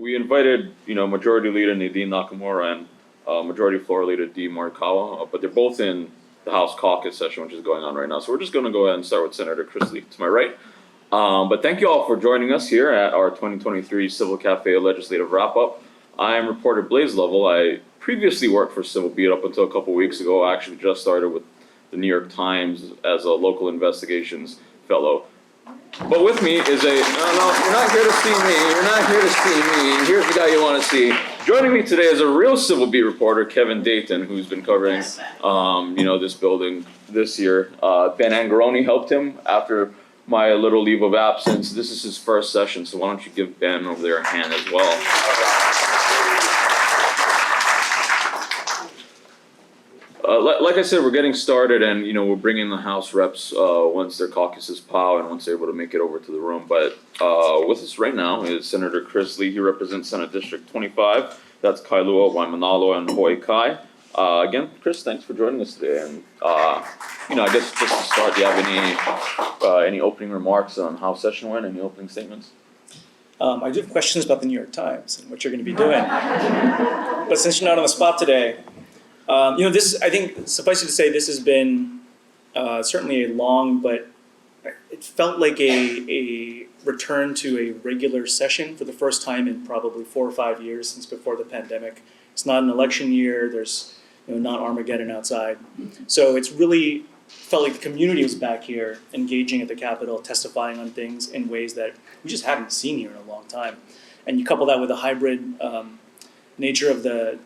we invited, Majority Leader Nadine Nakamura and Majority Floor Leader D. Morikawa, but they're both in the House caucus session, which is going on right now. So we're just going to go ahead and start with Senator Chris Lee to my right. But thank you all for joining us here at our 2023 Civil Cafe Legislative Wrap-Up. I am reporter Blaze Lovell. I previously worked for Civil Beat up until a couple weeks ago. I actually just started with the New York Times as a local investigations fellow. But with me is no, you're not here to see me. You're not here to see me. Here's the guy you want to see. Joining me today is a real Civil Beat reporter, Kevin Dayton, who's been covering, this building this year. Ben Angaroni helped him after my little leave of absence. This is his first session, so why don't you give Ben over there a hand as well. Like I said, we're getting started, and we're bringing the House reps once their caucuses pile and once they're able to make it over to the room. But with us right now is Senator Chris Lee. He represents Senate District 25. That's Kailua, Waimanalo, and Hawaii Kai. Again, Chris, thanks for joining us today. And I guess just to start, do you have any opening remarks on how session went? Any opening statements? I do have questions about the New York Times and what you're going to be doing. But since you're not on the spot today. I think, suffice it to say, this has been certainly a long, but it felt like a return to a regular session for the first time in probably 4 or 5 years since before the pandemic. It's not an election year. There's not Armageddon outside. So it's really felt like the community was back here, engaging at the Capitol, testifying on things in ways that we just haven't seen here in a long time. And you couple that with the hybrid nature of the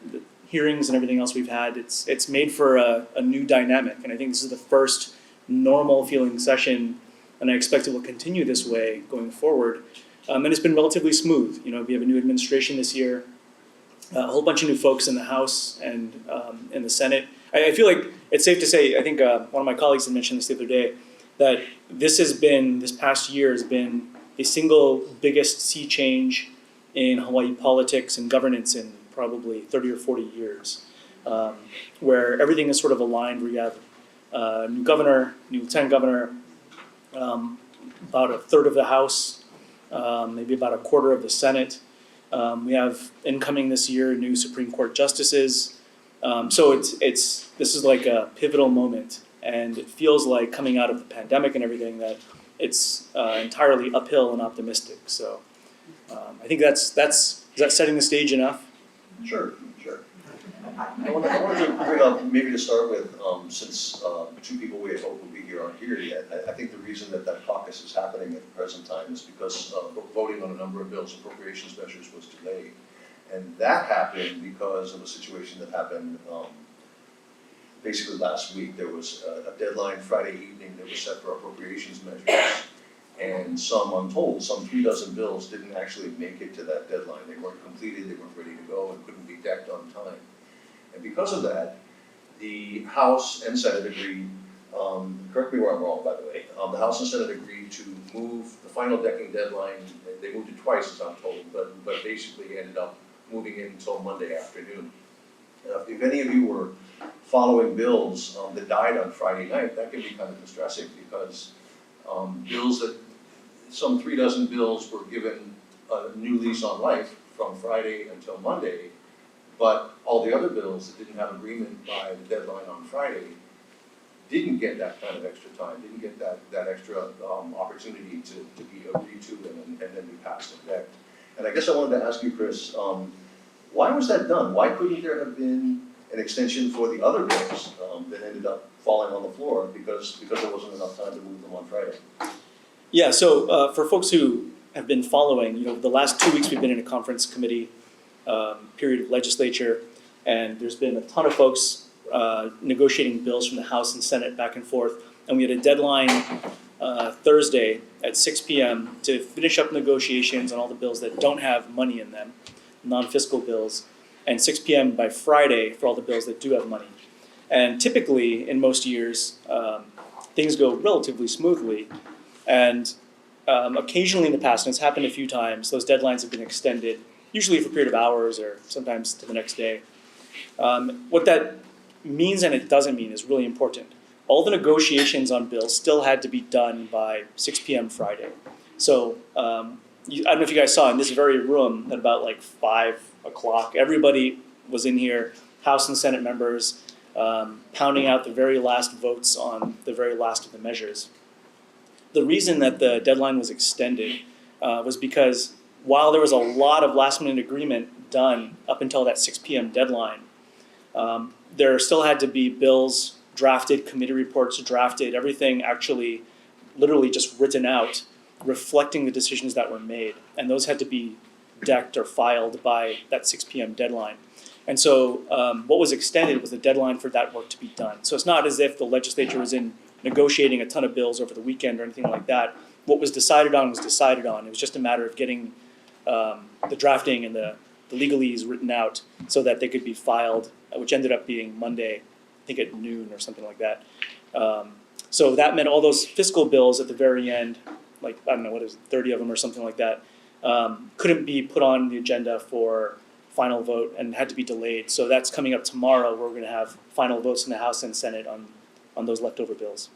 hearings and everything else we've had, it's made for a new dynamic. And I think this is the first normal feeling session, and I expect it will continue this way going forward. And it's been relatively smooth. We have a new administration this year, a whole bunch of new folks in the House and in the Senate. I feel like it's safe to say, I think one of my colleagues had mentioned this the other day, that this past year has been the single biggest sea change in Hawaii politics and governance in probably 30 or 40 years, where everything is sort of aligned, where you have a new governor, new lieutenant governor, about a third of the House, maybe about a quarter of the Senate. We have incoming this year new Supreme Court justices. So this is like a pivotal moment, and it feels like coming out of the pandemic and everything that it's entirely uphill and optimistic. So I think is that setting the stage enough? Sure. I wanted to bring up, maybe to start with, since 2 people we had hoped would be here aren't here yet, I think the reason that caucus is happening at the present time is because voting on a number of bills, appropriations measures, was delayed. And that happened because of a situation that happened basically last week. There was a deadline Friday evening that was set for appropriations measures. And I'm told, some 3 dozen bills didn't actually make it to that deadline. They weren't completed, they weren't ready to go, and couldn't be decked on time. And because of that, the House and Senate agreed, correct me where I'm wrong, by the way, the House and Senate agreed to move the final decking deadline. They moved it twice, as I'm told, but basically ended up moving it until Monday afternoon. If any of you were following bills that died on Friday night, that can be kind of distressing, because bills that, some 3 dozen bills were given a new lease on life from Friday until Monday, but all the other bills that didn't have agreement by the deadline on Friday didn't get that kind of extra time, didn't get that extra opportunity to be agreed to and then be passed and decked. And I guess I wanted to ask you, Chris, why was that done? Why couldn't there have been an extension for the other bills that ended up falling on the floor because there wasn't enough time to move them on Friday? Yeah, so for folks who have been following, the last 2 weeks we've been in a conference committee period of legislature, and there's been a ton of folks negotiating bills from the House and Senate back and forth, and we had a deadline Thursday at 6 p.m. to finish up negotiations on all the bills that don't have money in them, non-fiscal bills, and 6 p.m. by Friday for all the bills that do have money. And typically, in most years, things go relatively smoothly. And occasionally in the past, and it's happened a few times, those deadlines have been extended, usually for a period of hours or sometimes to the next day. What that means and it doesn't mean is really important. All the negotiations on bills still had to be done by 6 p.m. Friday. So I don't know if you guys saw in this very room at about like 5 o'clock, everybody was in here, House and Senate members, pounding out the very last votes on the very last of the measures. The reason that the deadline was extended was because while there was a lot of last minute agreement done up until that 6 p.m. deadline, there still had to be bills drafted, committee reports drafted, everything actually literally just written out, reflecting the decisions that were made. And those had to be decked or filed by that 6 p.m. deadline. And so what was extended was the deadline for that work to be done. So it's not as if the legislature was in negotiating a ton of bills over the weekend or anything like that. What was decided on was decided on. It was just a matter of getting the drafting and the legalese written out so that they could be filed, which ended up being Monday, I think at noon or something like that. So that meant all those fiscal bills at the very end, like, I don't know, what is it, 30 of them or something like that, couldn't be put on the agenda for final vote and had to be delayed. So that's coming up tomorrow, where we're going to have final votes in the House and Senate on those leftover bills.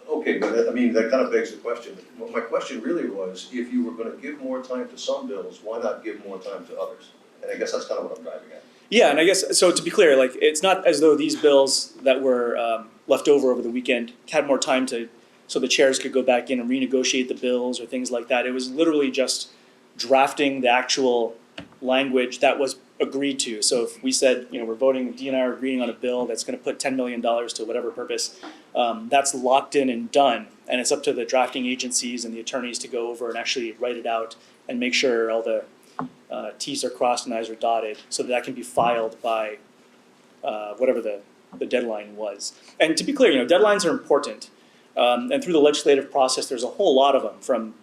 Okay, but I mean, that kind of begs the question. Well, my question really was, if you were gonna give more time to some bills, why not give more time to others? And I guess that's kind of what I'm driving at. Yeah, and I guess, so to be clear, like, it's not as though these bills that were left over the weekend had more time so the chairs could go back in and renegotiate the bills or things like that. It was literally just drafting the actual language that was agreed to. So if we said, we're voting, Dee and I are agreeing on a bill that's going to put $10 million to whatever purpose, that's locked in and done. And it's up to the drafting agencies and the attorneys to go over and actually write it out and make sure all the T's are crossed and I's are dotted so that can be filed by whatever the deadline was. And to be clear, deadlines are important. And through the legislative process, there's a whole lot of them, from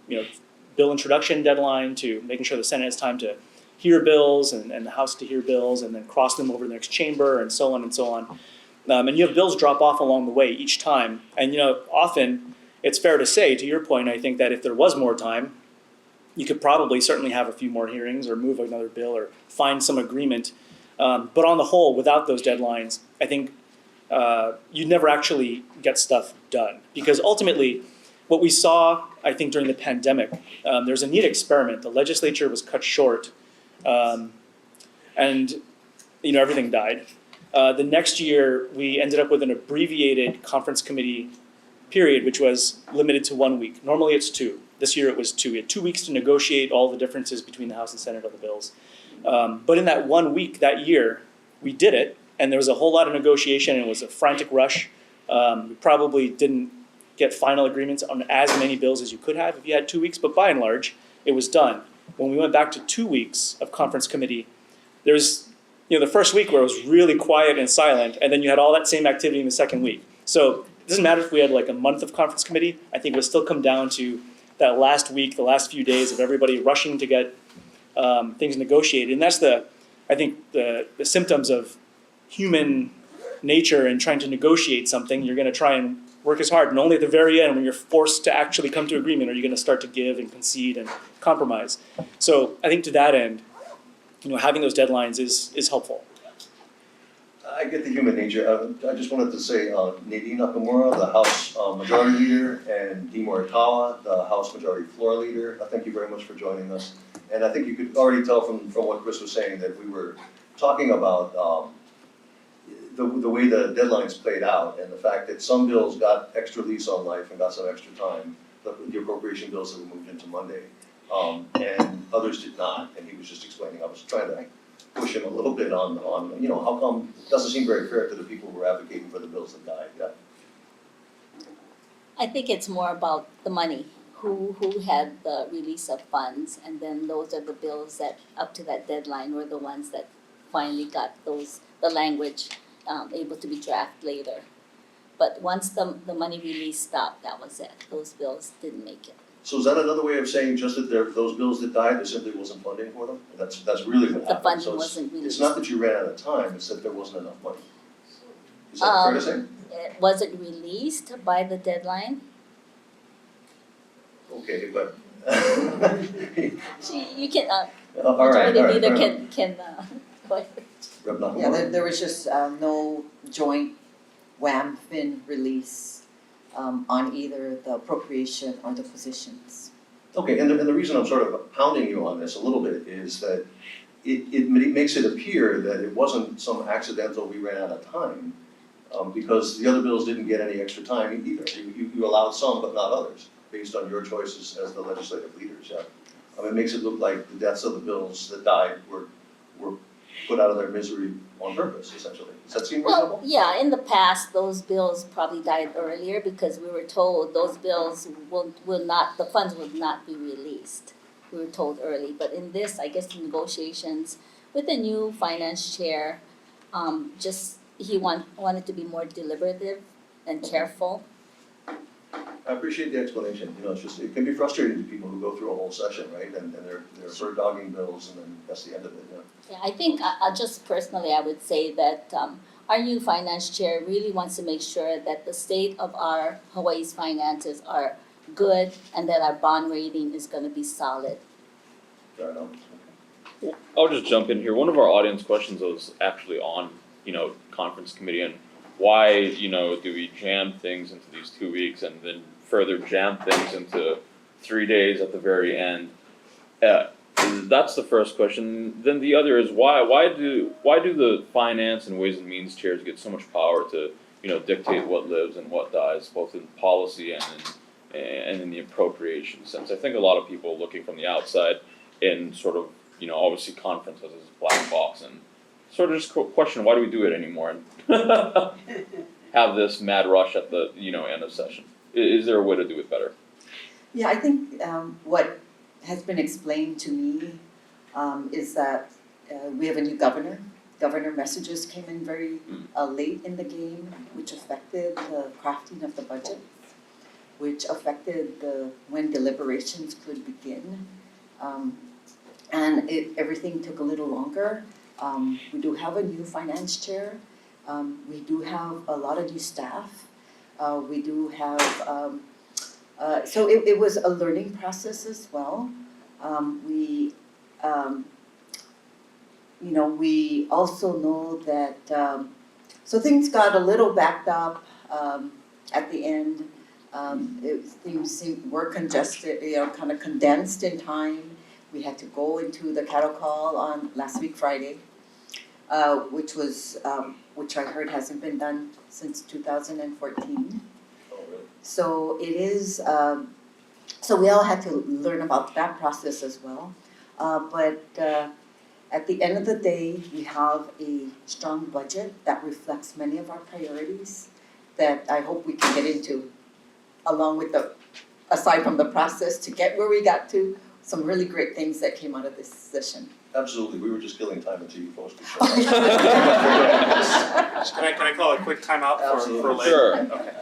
bill introduction deadline to making sure the Senate has time to hear bills and the House to hear bills and then cross them over to the next chamber and so on and so on. And you have bills drop off along the way each time. And often it's fair to say, to your point, I think that if there was more time, you could probably certainly have a few more hearings or move another bill or find some agreement. But on the whole, without those deadlines, I think you'd never actually get stuff done. Because ultimately, what we saw, I think, during the pandemic, there's a neat experiment. The legislature was cut short, and everything died. The next year, we ended up with an abbreviated conference committee period, which was limited to 1 week. Normally it's 2. This year it was 2. We had 2 weeks to negotiate all the differences between the House and Senate on the bills. But in that 1 week that year, we did it, and there was a whole lot of negotiation, and it was a frantic rush. We probably didn't get final agreements on as many bills as you could have if you had 2 weeks, but by and large, it was done. When we went back to 2 weeks of conference committee, there was the first week where it was really quiet and silent, and then you had all that same activity in the second week. So it doesn't matter if we had like a month of conference committee. I think it would still come down to that last week, the last few days of everybody rushing to get things negotiated. And that's I think the symptoms of human nature and trying to negotiate something. You're going to try and work as hard, and only at the very end, when you're forced to actually come to agreement, are you going to start to give and concede and compromise. So I think to that end, having those deadlines is helpful. I get the human nature. I just wanted to say Nadine Nakamura, the House Majority Leader, and Dee Morikawa, the House Majority Floor Leader. Thank you very much for joining us. And I think you could already tell from what Chris was saying that we were talking about the way the deadlines played out and the fact that some bills got extra lease on life and got some extra time, the appropriation bills that were moved into Monday, and others did not. And he was just explaining, I was trying to push him a little bit on how come it doesn't seem very fair to the people who were advocating for the bills that died. Yeah. I think it's more about the money, who had the release of funds, and then those are the bills that up to that deadline were the ones that finally got the language able to be drafted later. But once the money release stopped, that was it. Those bills didn't make it. So is that another way of saying just that those bills that died, there simply wasn't funding for them? That's really what happened. The funding So wasn't released. It's not that you ran out of time, it's that there wasn't enough money. Is that fair to say? Was it released by the deadline? Okay, but. See, you can, All right, majority leader fair enough. can go ahead. Rep. Nakamura? Yeah, there was just no joint WAM-FIN release on either the appropriation or the positions. Okay, and the reason I'm sort of pounding you on this a little bit is that it makes it appear that it wasn't some accidental, we ran out of time, because the other bills didn't get any extra time either. You allowed some, but not others, based on your choices as the legislative leaders, yeah. It makes it look like the deaths of the bills that died were put out of their misery on purpose, essentially. Does that seem reasonable? Well, yeah, in the past, those bills probably died earlier because we were told those bills will not, the funds would not be released. We were told early, but in this, I guess, the negotiations with the new finance chair, he wanted to be more deliberative and careful. I appreciate the explanation, it's just, it can be frustrating to people who go through a whole session, right? And they're bird dogging bills and then that's the end of it, yeah. Yeah, I think, just personally, I would say that our new finance chair really wants to make sure that the state of our Hawaii's finances are good and that our bond rating is gonna be solid. Fair enough. I'll just jump in here. One of our audience questions was actually on, conference committee and why, do we jam things into these 2 weeks and then further jam things into 3 days at the very end? That's the first question. Then the other is why do the finance and ways and means chairs get so much power to, dictate what lives and what dies, both in policy and in the appropriation sense? I think a lot of people looking from the outside in sort of, obviously conference as a black box and sort of just question, why do we do it anymore and have this mad rush at the, end of session? Is there a way to do it better? Yeah, I think what has been explained to me is that we have a new governor. Governor messages came in very late in the game, which affected the crafting of the budget, which affected when deliberations could begin. And everything took a little longer. We do have a new finance chair. We do have a lot of new staff. We do have, so it was a learning process as well. We also know that, so things got a little backed up at the end. Things were congested, kind of condensed in time. We had to go into the cattle call on last week Friday, which I heard hasn't been done since 2014. Oh, really? So it is, so we all had to learn about that process as well. But at the end of the day, we have a strong budget that reflects many of our priorities that I hope we can get into, along with aside from the process to get where we got to, some really great things that came out of this session. Absolutely, we were just killing time until you folks could show Can I call a quick timeout for Absolutely. later? Sure. Okay.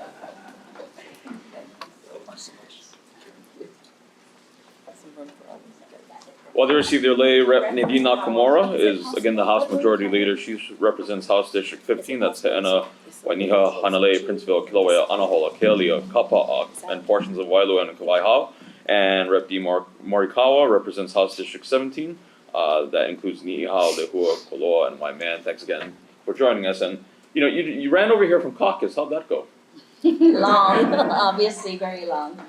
Well, they received their lay rep Nadine Nakamura is again the House Majority Leader. She represents House District 15. That's He'ena, Wainiha, Hanalei, Princeville, Kilauea, Anahola, Kealia, Kapa'a, and portions of Waialua and Kawaihao. And Rep D Morikawa represents House District 17. That includes Ni'ihau, Lehua, Koloa, and Waiman. Thanks again for joining us. And you ran over here from caucus. How'd that go? Long, obviously very long,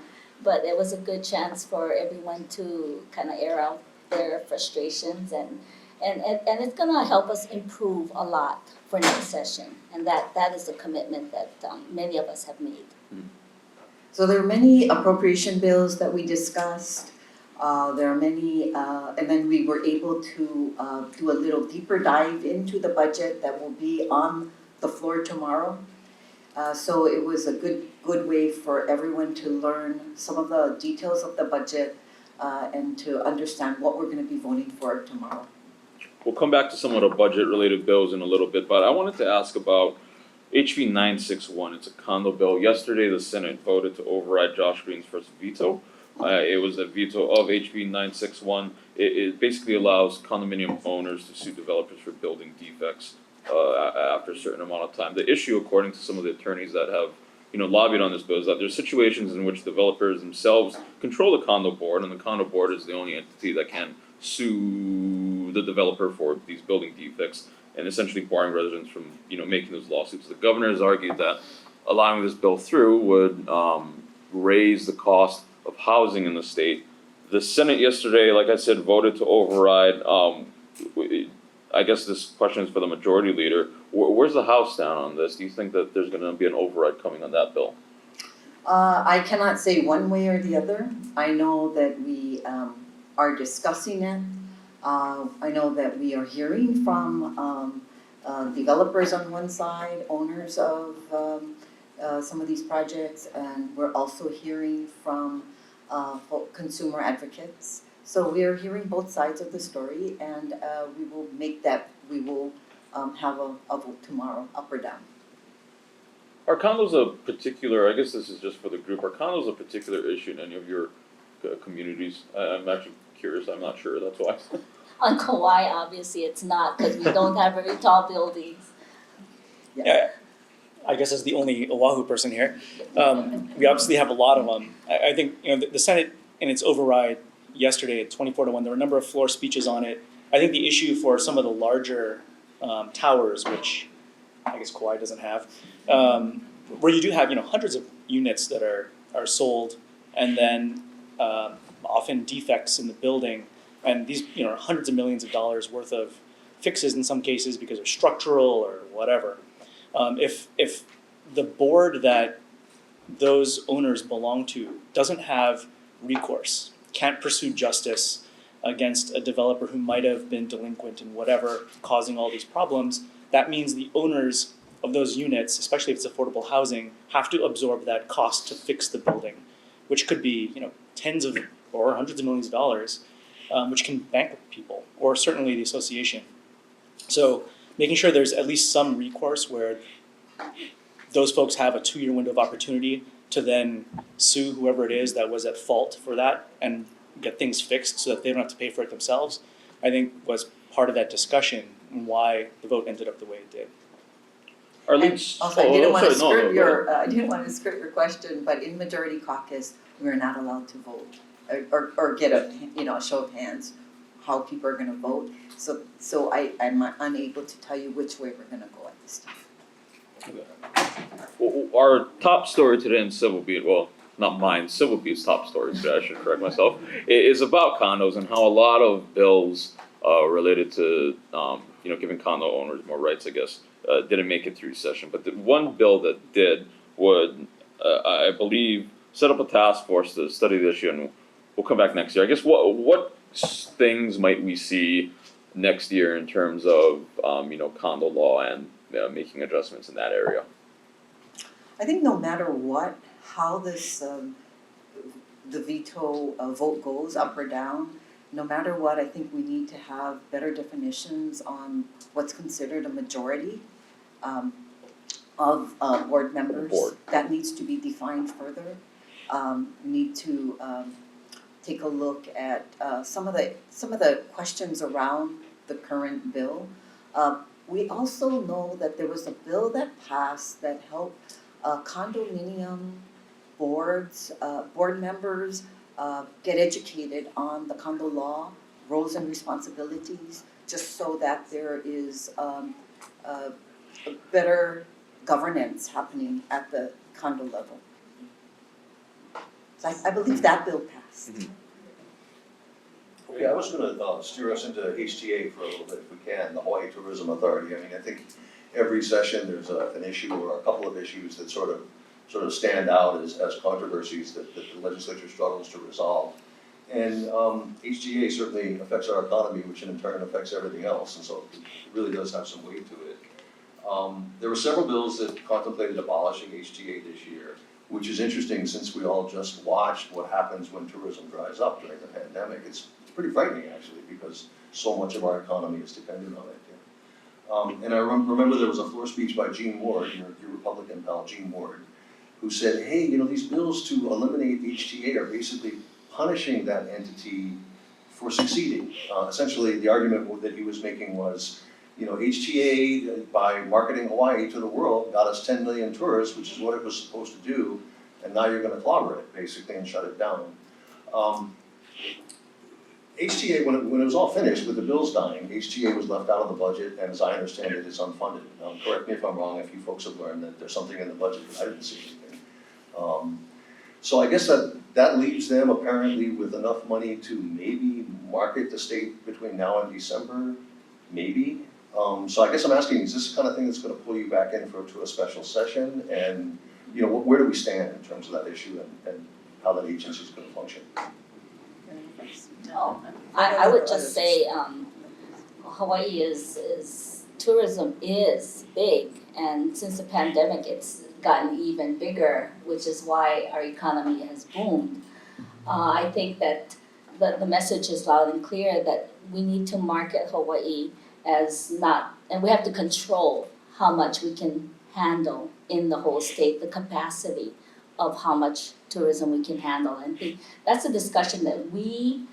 but it was a good chance for everyone to kind of air out their frustrations and it's gonna help us improve a lot for next session, and that is a commitment that many of us have made. So there are many appropriation bills that we discussed. There are many, and then we were able to do a little deeper dive into the budget that will be on the floor tomorrow. So it was a good way for everyone to learn some of the details of the budget and to understand what we're going to be voting for tomorrow. We'll come back to some of the budget-related bills in a little bit, but I wanted to ask about HB 961. It's a condo bill. Yesterday, the Senate voted to override Josh Green's first veto. It was a veto of HB 961. It basically allows condominium owners to sue developers for building defects after a certain amount of time. The issue, according to some of the attorneys that have lobbied on this bill, is that there's situations in which developers themselves control the condo board, and the condo board is the only entity that can sue the developer for these building defects and essentially barring residents from making those lawsuits. The governor has argued that allowing this bill through would raise the cost of housing in the state the Senate yesterday, like I said, voted to override. I guess this question is for the majority leader. Where's the House stand on this? Do you think that there's gonna be an override coming on that bill? I cannot say one way or the other. I know that we are discussing it. I know that we are hearing from developers on one side, owners of some of these projects, and we're also hearing from consumer advocates. So we are hearing both sides of the story, and we will have a vote tomorrow, up or down. Are condos a particular, I guess this is just for the group, are condos a particular issue in any of your communities? I'm actually curious, I'm not sure, that's why. On Kauai, obviously it's not, because we don't have very tall buildings. Yeah, I guess as the only Oahu person here, we obviously have a lot of them. I think, you know, the Senate in its override yesterday at 24-1, there were a number of floor speeches on it. I think the issue for some of the larger towers, which I guess Kauai doesn't have, where you do have, you know, hundreds of units that are sold, and then often defects in the building, and these, you know, hundreds of millions of dollars worth of fixes in some cases because they're structural or whatever. If the board that those owners belong to doesn't have recourse, can't pursue justice against a developer who might have been delinquent in whatever, causing all these problems, that means the owners of those units, especially if it's affordable housing, have to absorb that cost to fix the building, which could be, you know, tens of or hundreds of millions of dollars, which can bankrupt people, or certainly the association. So making sure there's at least some recourse where those folks have a 2-year window of opportunity to then sue whoever it is that was at fault for that and get things fixed so that they don't have to pay for it themselves, I think was part of that discussion and why the vote ended up the way it did. And also, I didn't want to skirt your question, but in majority caucus, we're not allowed to vote or get a, you know, a show of hands how people are going to vote. So I'm unable to tell you which way we're going to go at this time. Well, our top story today in Civil Beat, well, not mine, Civil Beat's top story today, I should correct myself, is about condos and how a lot of bills related to, you know, giving condo owners more rights, I guess, didn't make it through session. But the one bill that did would, I believe, set up a task force to study the issue, and we'll come back next year. I guess what things might we see next year in terms of, you know, condo law and making adjustments in that area? I think no matter what, how this, the veto vote goes up or down, no matter what, I think we need to have better definitions on what's considered a majority of board members. That needs to be defined further. Need to take a look at some of the questions around the current bill. We also know that there was a bill that passed that helped condominium boards, board members get educated on the condo law, roles and responsibilities, just so that there is a better governance happening at the condo level. So I believe that bill passed. Mm-hmm. Okay, I was gonna steer us into HTA for a little bit if we can, the Hawaii Tourism Authority. I mean, I think every session there's an issue or a couple of issues that sort of stand out as controversies that the legislature struggles to resolve. And HTA certainly affects our economy, which in turn affects everything else, and so it really does have some weight to it. There were several bills that contemplated abolishing HTA this year, which is interesting since we all just watched what happens when tourism dries up during the pandemic. It's pretty frightening actually, because so much of our economy is dependent on it. And I remember there was a floor speech by Gene Ward, your Republican pal, Gene Ward, who said, hey, you know, these bills to eliminate HTA are basically punishing that entity for succeeding. Essentially, the argument that he was making was, you know, HTA, by marketing Hawaii to the world, got us 10 million tourists, which is what it was supposed to do, and now you're gonna clobber it, basically, and shut it down. HTA, when it was all finished with the bills dying, HTA was left out of the budget, and as I understand it, it's unfunded. Correct me if I'm wrong, if you folks have learned that there's something in the budget that I didn't see anything. So I guess that that leaves them apparently with enough money to maybe market the state between now and December, maybe. So I guess I'm asking, is this the kind of thing that's gonna pull you back in to a special session? And, you know, where do we stand in terms of that issue and how that agency is gonna function? Oh, I would just say, Hawaii is, tourism is big, and since the pandemic, it's gotten even bigger, which is why our economy has boomed. I think that the message is loud and clear that we need to market Hawaii as not, and we have to control how much we can handle in the whole state, the capacity of how much tourism we can handle. And that's a discussion that we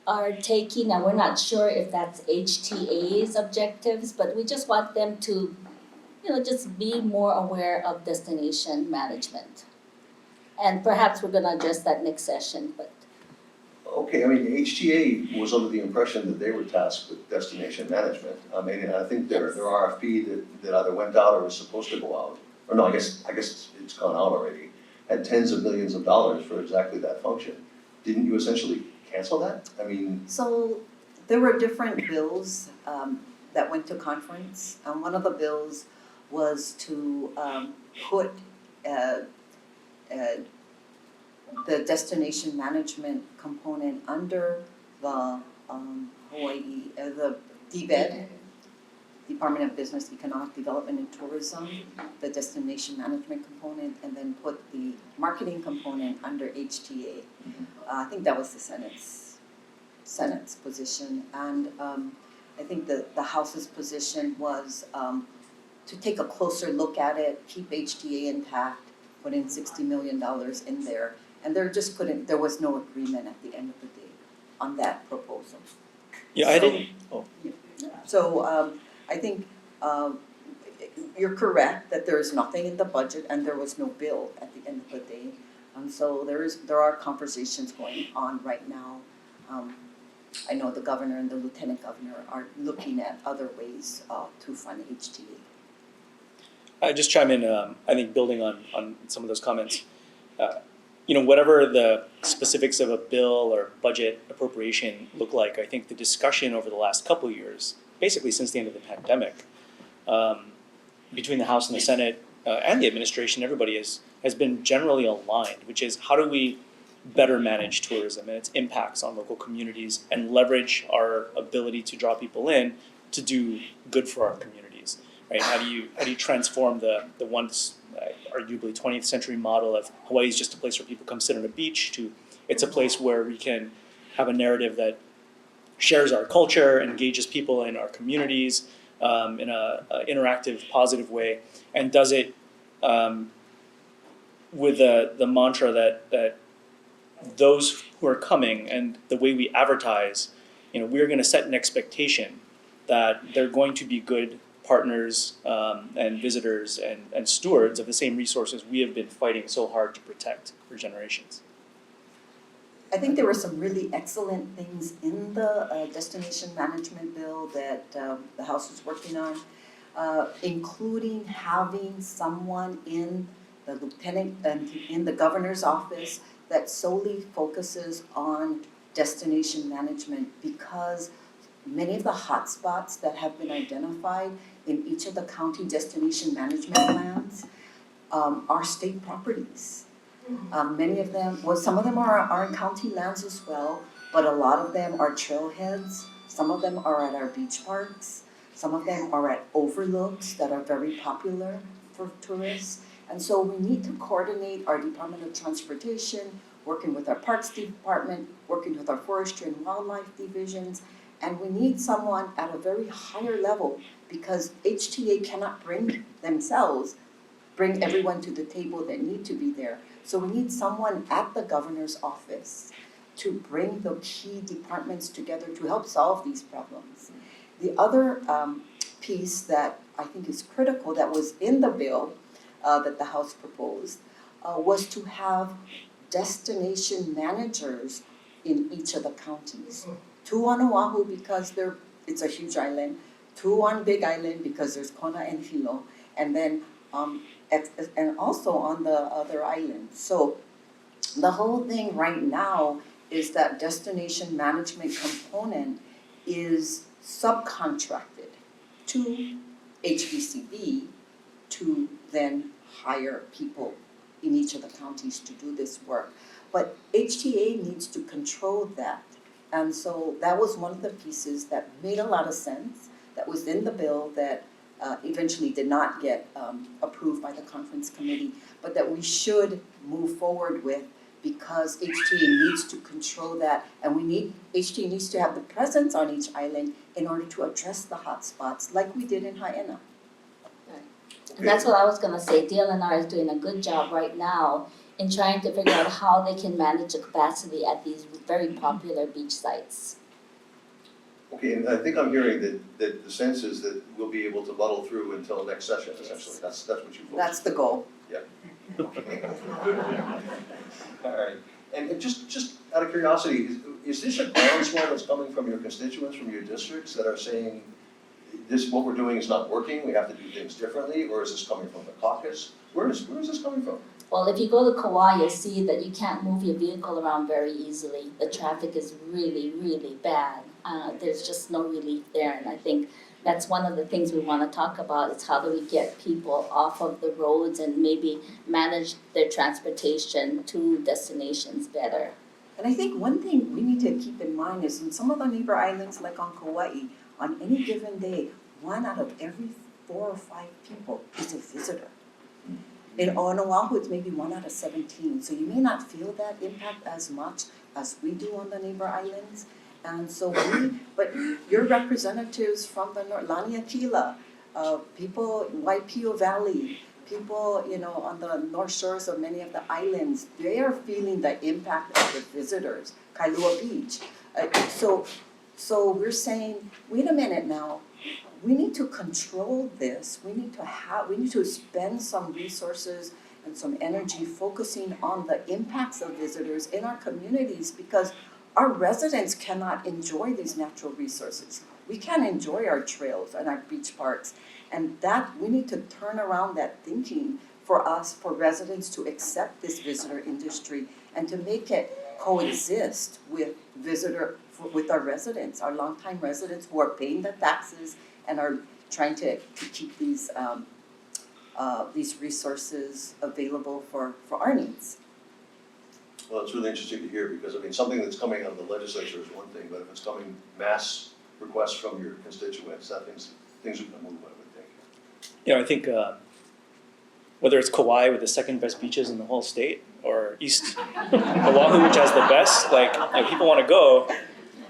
are taking, and we're not sure if that's HTA's objectives, but we just want them to, just be more aware of destination management. And perhaps we're gonna address that next session, but Okay, I mean, HTA was under the impression that they were tasked with destination management. I mean, I think their RFP that either went out or was supposed to go out, or no, I guess it's gone out already, had tens of millions of dollars for exactly that function. Didn't you essentially cancel that? I mean, So there were different bills that went to conference. One of the bills was to put the destination management component under the Hawaii, the DBED, Department of Business, Economic Development and Tourism, the destination management component, and then put the marketing component under HTA. I think that was the Senate's position, and I think the House's position was to take a closer look at it, keep HTA intact, put in $60 million in there, and there was no agreement at the end of the day on that proposal. Yeah, I didn't, So I think you're correct that there is nothing in the budget and there was no bill at the end of the day. So there are conversations going on right now. I know the governor and the lieutenant governor are looking at other ways to fund HTA. I just chime in, I think building on some of those comments. Whatever the specifics of a bill or budget appropriation look like, I think the discussion over the last couple of years, basically since the end of the pandemic, between the House and the Senate and the administration, everybody has been generally aligned, which is how do we better manage tourism and its impacts on local communities and leverage our ability to draw people in to do good for our communities, right? How do you transform the once arguably 20th century model of Hawaii is just a place where people come sit on a beach to it's a place where we can have a narrative that shares our culture, engages people in our communities in a interactive, positive way, and does it with the mantra that those who are coming and the way we advertise, we're going to set an expectation that they're going to be good partners and visitors and stewards of the same resources we have been fighting so hard to protect for generations. I think there were some really excellent things in the destination management bill that the House is working on, including having someone in the lieutenant and in the governor's office that solely focuses on destination management, because many of the hotspots that have been identified in each of the county destination management plans are state properties. Many of them, some of them are in county lands as well, but a lot of them are trailheads. Some of them are at our beach parks. Some of them are at overlooks that are very popular for tourists. And so we need to coordinate our Department of Transportation, working with our Parks Department, working with our Forestry and Wildlife divisions, and we need someone at a very higher level, because HTA cannot bring everyone to the table that need to be there. So we need someone at the governor's office to bring the key departments together to help solve these problems. The other piece that I think is critical that was in the bill that the House proposed was to have destination managers in each of the counties. 2 on Oahu because it's a huge island, 2 on Big Island because there's Kona and Hilo, and then and also on the other islands. So the whole thing right now is that destination management component is subcontracted to HBCB to then hire people in each of the counties to do this work. But HTA needs to control that. And so that was one of the pieces that made a lot of sense, that was in the bill that eventually did not get approved by the conference committee, but that we should move forward with because HTA needs to control that, and HTA needs to have the presence on each island in order to address the hot spots like we did in Haena. And that's what I was gonna say, DLNR is doing a good job right now in trying to figure out how they can manage the capacity at these very popular beach sites. Okay, and I think I'm hearing that the sense is that we'll be able to muddle through until next session, essentially. That's what you folks. That's the goal. All right, and just out of curiosity, is this a groundswell that's coming from your constituents, from your districts that are saying, what we're doing is not working, we have to do things differently, or is this coming from the caucus? Where is this coming from? Well, if you go to Kauai, you'll see that you can't move your vehicle around very easily. The traffic is really, really bad. There's just no relief there, and I think that's one of the things we wanna talk about, is how do we get people off of the roads and maybe manage their transportation to destinations better. And I think one thing we need to keep in mind is in some of the neighbor islands, like on Kauai, on any given day, 1 out of every 4 or 5 people is a visitor. On Oahu, it's maybe 1 out of 17, so you may not feel that impact as much as we do on the neighbor islands. And so but your representatives from the North, Laniakila, people in Waipio Valley, people, on the north shores of many of the islands, they are feeling the impact of the visitors, Kailua Beach. So we're saying, wait a minute now, we need to control this, we need to spend some resources and some energy focusing on the impacts of visitors in our communities, because our residents cannot enjoy these natural resources. We can't enjoy our trails and our beach parks. And that, we need to turn around that thinking for us, for residents to accept this visitor industry and to make it coexist with with our residents, our longtime residents who are paying the taxes and are trying to keep these resources available for our needs. Well, it's really interesting to hear, because something that's coming out of the legislature is one thing, but if it's coming mass requests from your constituents, that things are gonna move, I would think. I think whether it's Kauai with the second best beaches in the whole state, or East Oahu, which has the best, people want to go.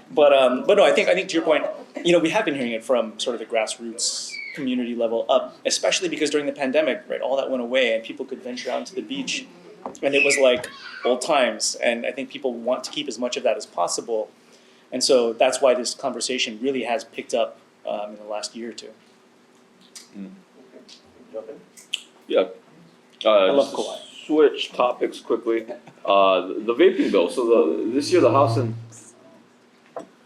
But no, I think to your point, we have been hearing it from sort of the grassroots community level up, especially because during the pandemic, right, all that went away and people could venture out into the beach, and it was like old times. And I think people want to keep as much of that as possible, and so that's why this conversation really has picked up in the last year or two. Okay, jump in? Yeah. I love just to Kauai. Switch topics quickly. The vaping bill. So this year the House and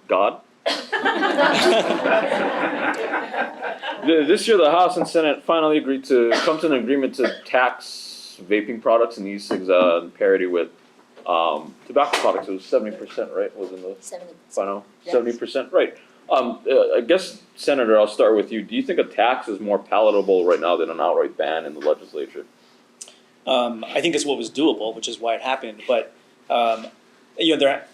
God. This year the House and Senate finally agreed to come to an agreement to tax vaping products and e-cigs in parity with tobacco products. It was 70%, right? Was in the 70%. final Yes. 70%, right? I guess, Senator, I'll start with you. Do you think a tax is more palatable right now than an outright ban in the legislature? I think it's what was doable, which is why it happened. But the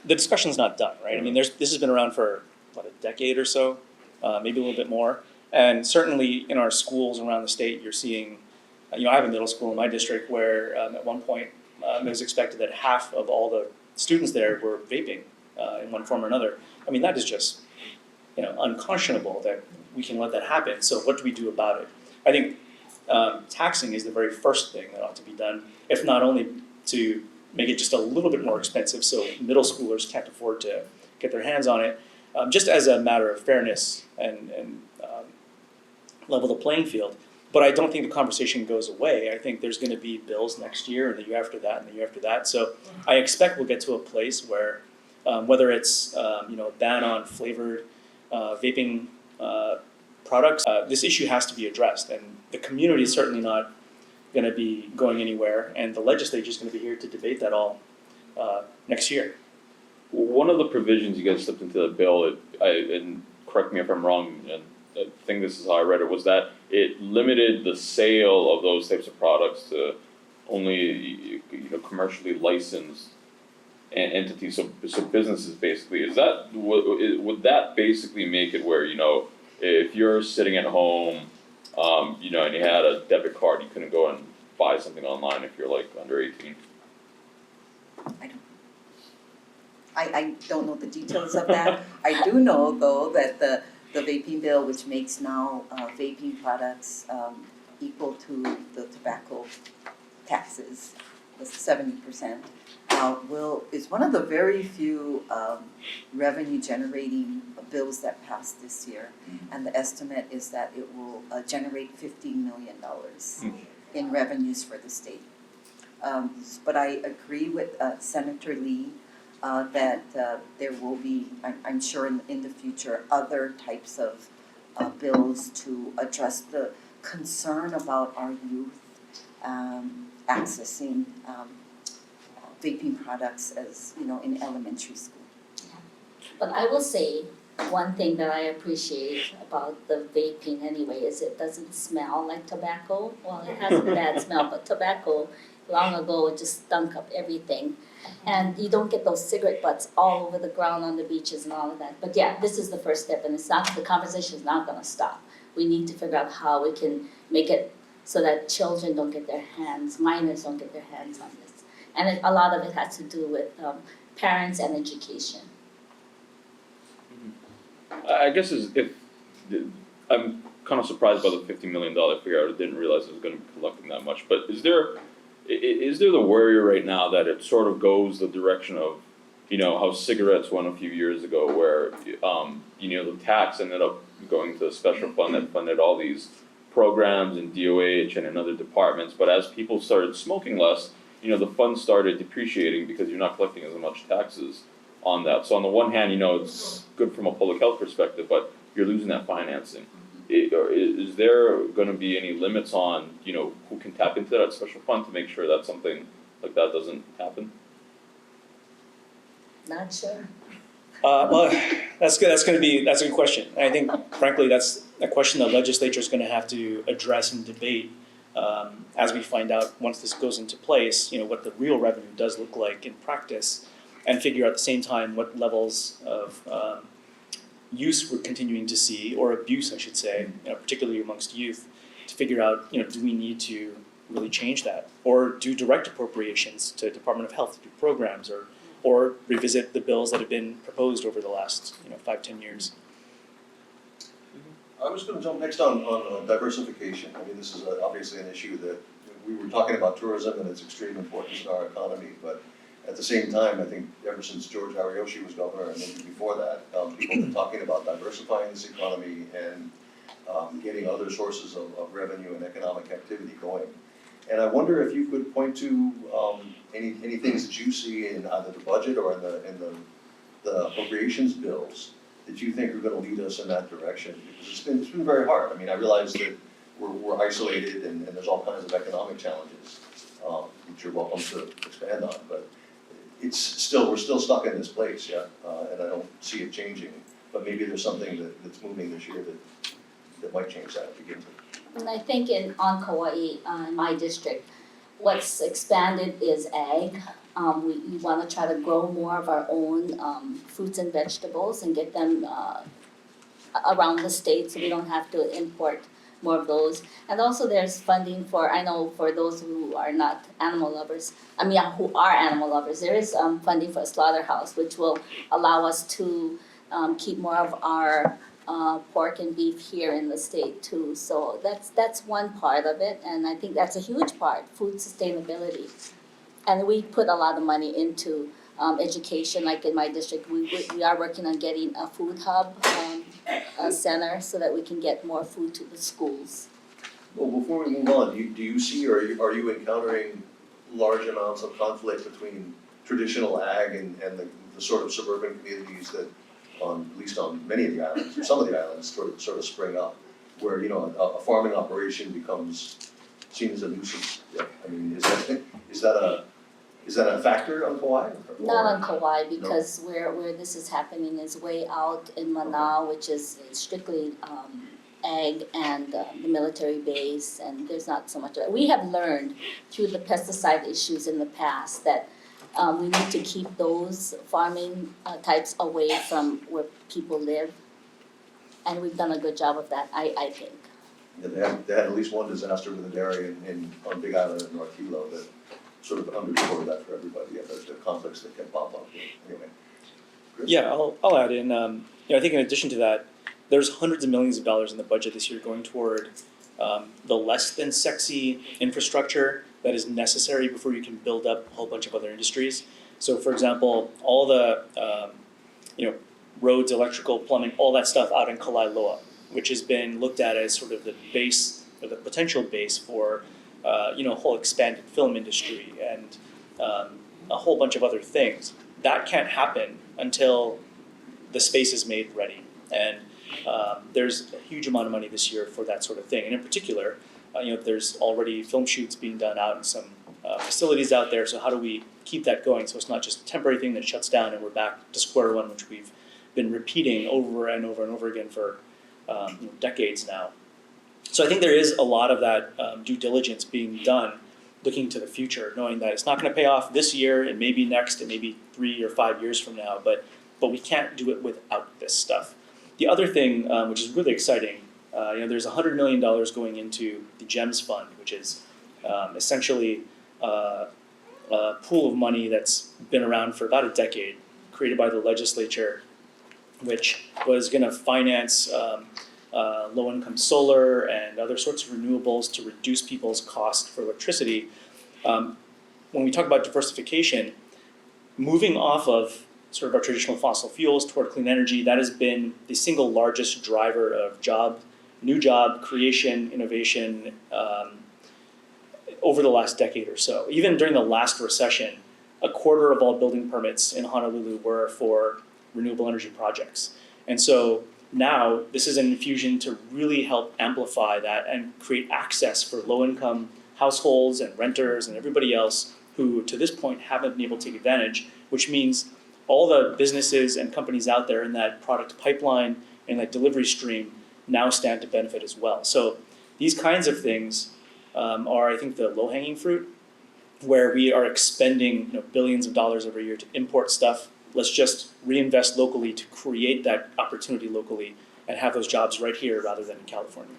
discussion's not done, right? I mean, this has been around for a decade or so, maybe a little bit more. And certainly in our schools around the state, you're seeing. I have a middle school in my district where at one point it was expected that half of all the students there were vaping in one form or another. I mean, that is just unconscionable that we can let that happen. So what do we do about it? I think taxing is the very first thing that ought to be done, if not only to make it just a little bit more expensive so middle schoolers can't afford to get their hands on it, just as a matter of fairness and level the playing field. But I don't think the conversation goes away. I think there's going to be bills next year and the year after that and the year after that. So I expect we'll get to a place where whether it's a ban on flavored vaping products, this issue has to be addressed, and the community is certainly not going to be going anywhere, and the legislature is going to be here to debate that all next year. One of the provisions you guys slipped into the bill, and correct me if I'm wrong, and I think this is how I read it, was that it limited the sale of those types of products to only commercially licensed entities, so businesses basically. Is that would that basically make it where if you're sitting at home, and you had a debit card, you couldn't go and buy something online if you're like under 18? I don't know the details of that. I do know though that the vaping bill, which makes now vaping products equal to the tobacco taxes, the 70%, is one of the very few revenue generating bills that passed this year. And the estimate is that it will generate $15 million in revenues for the state. But I agree with Senator Lee that there will be, I'm sure in the future, other types of bills to address the concern about our youth accessing vaping products as, in elementary school. But I will say, one thing that I appreciate about the vaping anyway is it doesn't smell like tobacco. Well, it has a bad smell, but tobacco, long ago, it just stunk up everything. And you don't get those cigarette butts all over the ground on the beaches and all of that. But yeah, this is the first step, and the conversation is not gonna stop. We need to figure out how we can make it so that children don't get their hands, minors don't get their hands on this. And a lot of it has to do with parents and education. I guess I'm kind of surprised by the $50 million figure. I didn't realize it was going to be collecting that much. But is there the worry right now that it sort of goes the direction of, how cigarettes went a few years ago, where the tax ended up going to a special fund that funded all these programs in DOH and in other departments. But as people started smoking less, the fund started depreciating because you're not collecting as much taxes on that. So on the one hand, it's good from a public health perspective, but you're losing that financing. Is there going to be any limits on, who can tap into that special fund to make sure that something like that doesn't happen? Not sure. Well, that's good. That's a good question. And I think, frankly, that's a question the legislature is going to have to address and debate as we find out once this goes into place. What the real revenue does look like in practice, and figure out at the same time what levels of use we're continuing to see, or abuse, I should say, particularly amongst youth, to figure out, do we need to really change that, or do direct appropriations to Department of Health to do programs, or revisit the bills that have been proposed over the last 5-10 years. I was going to jump next on diversification. I mean, this is obviously an issue that we were talking about tourism and its extreme importance in our economy, but at the same time, I think ever since George Ariyoshi was governor, and maybe before that, people have been talking about diversifying this economy and getting other sources of revenue and economic activity going. And I wonder if you could point to any things that you see in either the budget or in the appropriations bills that you think are going to lead us in that direction, because it's been very hard. I mean, I realize that we're isolated and there's all kinds of economic challenges, which you're welcome to expand on, but we're still stuck in this place, yeah, and I don't see it changing. But maybe there's something that's moving this year that might change that, begin to. And I think on Kauai, in my district, what's expanded is ag. We want to try to grow more of our own fruits and vegetables and get them around the state so we don't have to import more of those. And also there's funding for those who are not animal lovers, who are animal lovers, there is funding for a slaughterhouse, which will allow us to keep more of our pork and beef here in the state too. So that's one part of it, and I think that's a huge part, food sustainability. And we put a lot of money into education, like in my district, we are working on getting a food hub center so that we can get more food to the schools. Well, before we move on, do you see, or are you encountering large amounts of conflict between traditional ag and the sort of suburban communities that, at least on many of the islands, or some of the islands, sort of spring up, where a farming operation becomes seen as a nuisance? Yeah. I mean, is that Is that a factor on Kauai? Not on Kauai, because where this is happening is way out in Manao, which is strictly ag and the military base, and there's not so much of that. We have learned through the pesticide issues in the past that we need to keep those farming types away from where people live. And we've done a good job of that, I think. Yeah, they had at least one disaster with a dairy on Big Island in North Hilo that sort of underscored that for everybody, the conflicts that can pop up, anyway. Chris? Yeah, I'll add in, I think in addition to that, there's hundreds of millions of dollars in the budget this year going toward the less than sexy infrastructure that is necessary before you can build up a whole bunch of other industries. So for example, all the roads, electrical, plumbing, all that stuff out in Kalailoa, which has been looked at as sort of the base or the potential base for a whole expanded film industry and a whole bunch of other things. That can't happen until the space is made ready. And there's a huge amount of money this year for that sort of thing. And in particular, there's already film shoots being done out in some facilities out there. So how do we keep that going so it's not just a temporary thing that shuts down and we're back to square one, which we've been repeating over and over and over again for decades now. So I think there is a lot of that due diligence being done, looking to the future, knowing that it's not going to pay off this year, and maybe next, and maybe 3 or 5 years from now, but we can't do it without this stuff. The other thing, which is really exciting, there's $100 million going into the GEMS Fund, which is essentially a pool of money that's been around for about a decade, created by the legislature, which was going to finance low-income solar and other sorts of renewables to reduce people's cost for electricity. When we talk about diversification, moving off of sort of our traditional fossil fuels toward clean energy, that has been the single largest driver of new job creation, innovation over the last decade or so. Even during the last recession, a quarter of all building permits in Honolulu were for renewable energy projects. And so now this is an infusion to really help amplify that and create access for low-income households and renters and everybody else who to this point haven't been able to take advantage, which means all the businesses and companies out there in that product pipeline and that delivery stream now stand to benefit as well. So these kinds of things are, I think, the low-hanging fruit, where we are expending billions of dollars every year to import stuff. Let's just reinvest locally to create that opportunity locally and have those jobs right here rather than in California.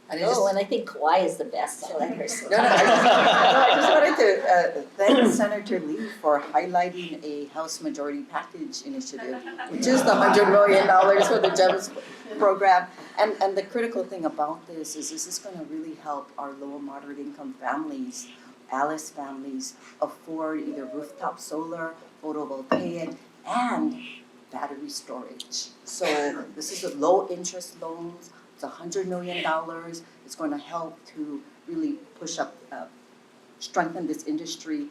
And And I think Kauai is the best, so let her say. I just wanted to thank Senator Lee for highlighting a House Majority Package initiative, which is the $100 million for the GEMS program. And the critical thing about this is going to really help our low and moderate income families, ALICE families, afford either rooftop solar, photovoltaic, and battery storage. So this is a low interest loans. It's $100 million. It's going to help to really push up, strengthen this industry.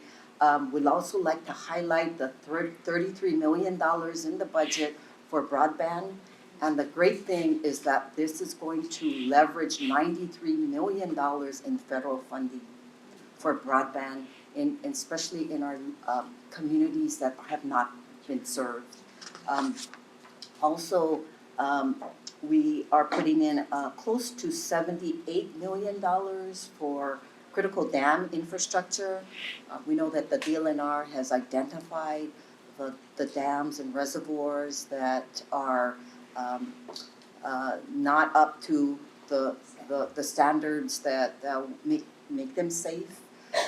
We'd also like to highlight the $33 million in the budget for broadband. And the great thing is that this is going to leverage $93 million in federal funding for broadband, especially in our communities that have not been served. We are putting in close to $78 million for critical dam infrastructure. We know that the DLNR has identified the dams and reservoirs that are not up to the standards that make them safe.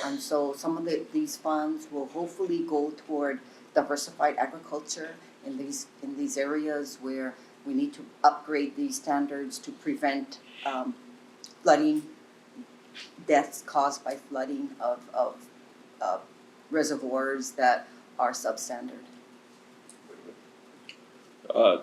And so some of these funds will hopefully go toward diversified agriculture in these areas where we need to upgrade these standards to prevent flooding, deaths caused by flooding of reservoirs that are substandard.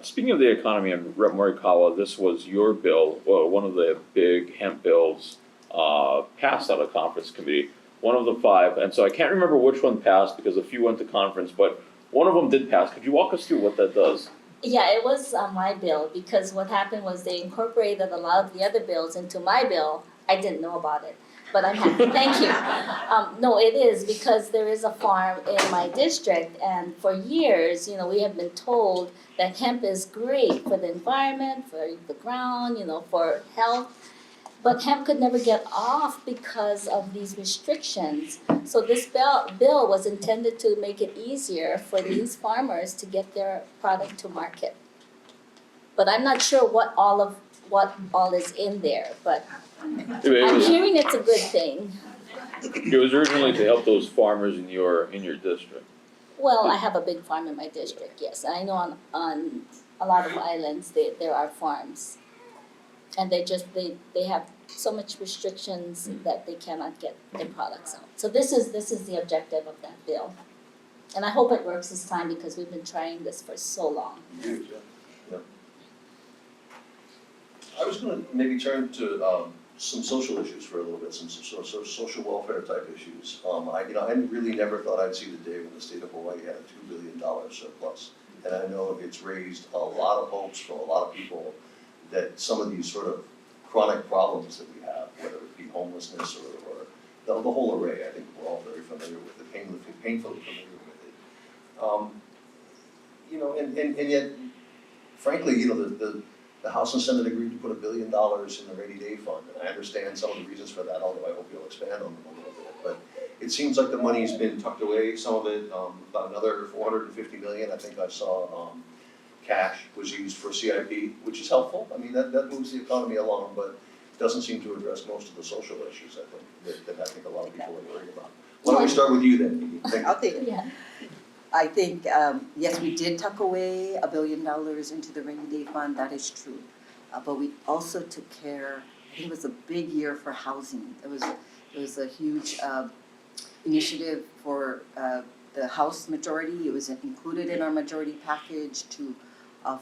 Speaking of the economy, and Rep. Morikawa, this was your bill, one of the big hemp bills passed out of conference committee, one of the 5, and so I can't remember which one passed because a few went to conference, but one of them did pass. Could you walk us through what that does? Yeah, it was my bill, because what happened was they incorporated a lot of the other bills into my bill. I didn't know about it. but I'm happy, thank you. No, it is, because there is a farm in my district, and for years, we have been told that hemp is great for the environment, for the ground, for health. But hemp could never get off because of these restrictions. So this bill was intended to make it easier for these farmers to get their product to market. But I'm not sure what all is in there, but It I'm was, hearing it's a good thing. it was originally to help those farmers in your district. Well, I have a big farm in my district, yes. I know on a lot of islands, there are farms. And they have so much restrictions that they cannot get their products out. So this is the objective of that bill. And I hope it works this time, because we've been trying this for so long. Yeah. I was gonna maybe turn to some social issues for a little bit, some sort of social welfare type issues. I really never thought I'd see the day when the state of Hawaii had a $2 billion surplus. And I know it's raised a lot of hopes for a lot of people that some of these sort of chronic problems that we have, whether it be homelessness or the whole array, I think we're all very familiar with it, painfully familiar with it. And yet, frankly, the House and Senate agreed to put $1 billion in the rainy day fund, and I understand some of the reasons for that, although I hope you'll expand on them a little bit. But it seems like the money's been tucked away, some of it, about another $450 million, I think I saw, cash was used for CIP, which is helpful. I mean, that moves the economy along, but doesn't seem to address most of the social issues, I think, that I think a lot of people are worried about. Why don't we start with you then, Nadine? Thank you. I'll take it. Yeah. I think, yes, we did tuck away $1 billion into the rainy day fund, that is true. But we also took care, I think it was a big year for housing. It was a huge initiative for the House majority. It was included in our majority package to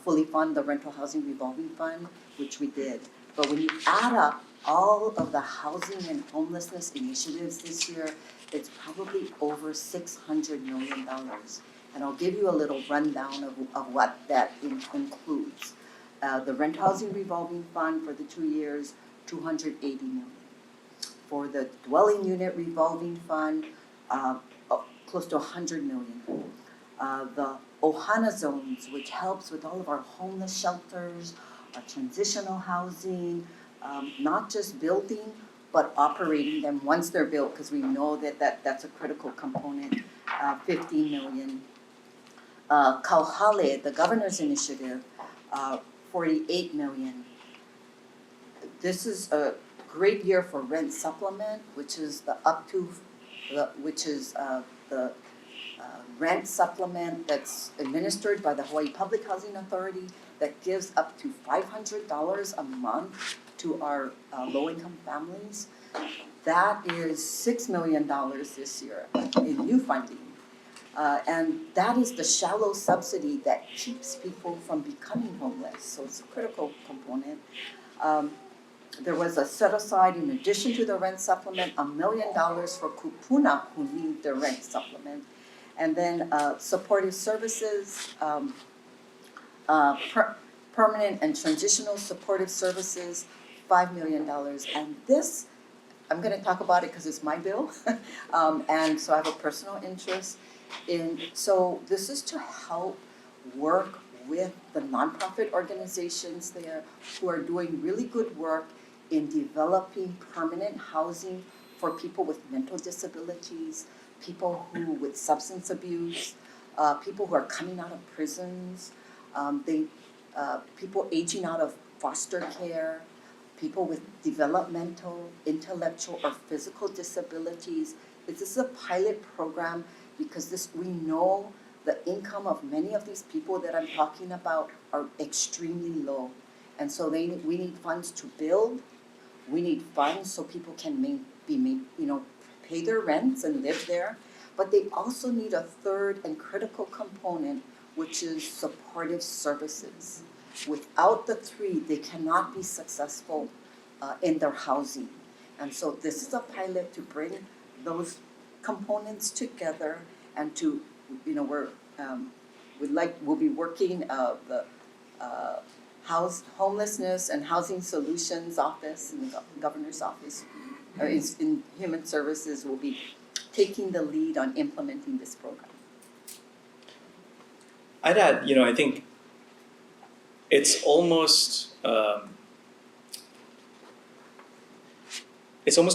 fully fund the rental housing revolving fund, which we did. But when you add up all of the housing and homelessness initiatives this year, it's probably over $600 million. And I'll give you a little rundown of what that includes. The rent housing revolving fund for the 2 years, $280 million. For the dwelling unit revolving fund, close to $100 million. The Ohana zones, which helps with all of our homeless shelters, our transitional housing, not just building, but operating them once they're built, because we know that's a critical component, $15 million. Kauhale, the governor's initiative, $48 million. This is a great year for rent supplement, which is the rent supplement that's administered by the Hawaii Public Housing Authority that gives up to $500 a month to our low-income families. That is $6 million this year in new funding. And that is the shallow subsidy that keeps people from becoming homeless, so it's a critical component. There was a set aside, in addition to the rent supplement, $1 million for kupuna who need the rent supplement. And then supportive services, permanent and transitional supportive services, $5 million. And this, I'm gonna talk about it because it's my bill, and so I have a personal interest in, so this is to help work with the nonprofit organizations there who are doing really good work in developing permanent housing for people with mental disabilities, people who with substance abuse, people who are coming out of prisons, people aging out of foster care, people with developmental, intellectual, or physical disabilities. This is a pilot program because we know the income of many of these people that I'm talking about are extremely low. And so we need funds to build, we need funds so people can pay their rents and live there. But they also need a third and critical component, which is supportive services. Without the three, they cannot be successful in their housing. And so this is a pilot to bring those components together and to, we'll be working the homelessness and housing solutions office in the governor's office in Human Services will be taking the lead on implementing this program? I'd add, I think it's almost a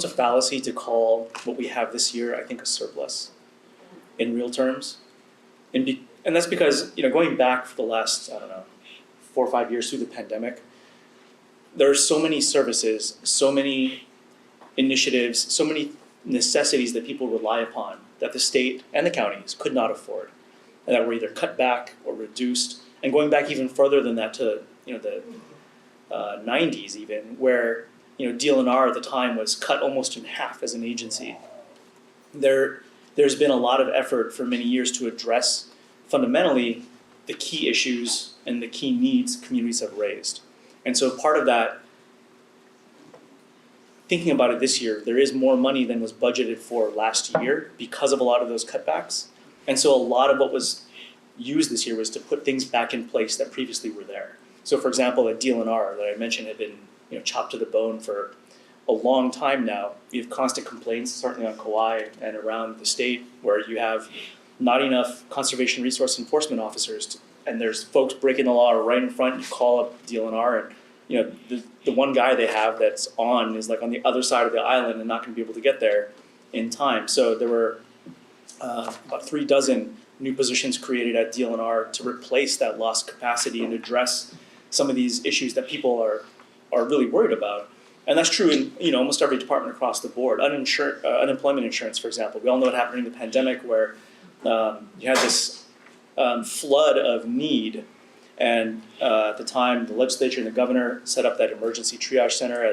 fallacy to call what we have this year, I think, a surplus in real terms. And that's because, going back for the last, 4 or 5 years through the pandemic, there are so many services, so many initiatives, so many necessities that people rely upon that the state and the counties could not afford, and that were either cut back or reduced. And going back even further than that to the 90s even, where DLNR at the time was cut almost in half as an agency. There's been a lot of effort for many years to address fundamentally the key issues and the key needs communities have raised. And so part of that, thinking about it this year, there is more money than was budgeted for last year because of a lot of those cutbacks. And so a lot of what was used this year was to put things back in place that previously were there. So for example, at DLNR that I mentioned had been chopped to the bone for a long time now. We have constant complaints, certainly on Kauai and around the state, where you have not enough conservation resource enforcement officers, and there's folks breaking the law right in front. You call up DLNR, and the one guy they have that's on is like on the other side of the island and not going to be able to get there in time. So there were about 36 new positions created at DLNR to replace that lost capacity and address some of these issues that people are really worried about. And that's true in almost every department across the board. Unemployment insurance, for example. We all know what happened during the pandemic, where you had this flood of need, and at the time the legislature and the governor set up that emergency triage center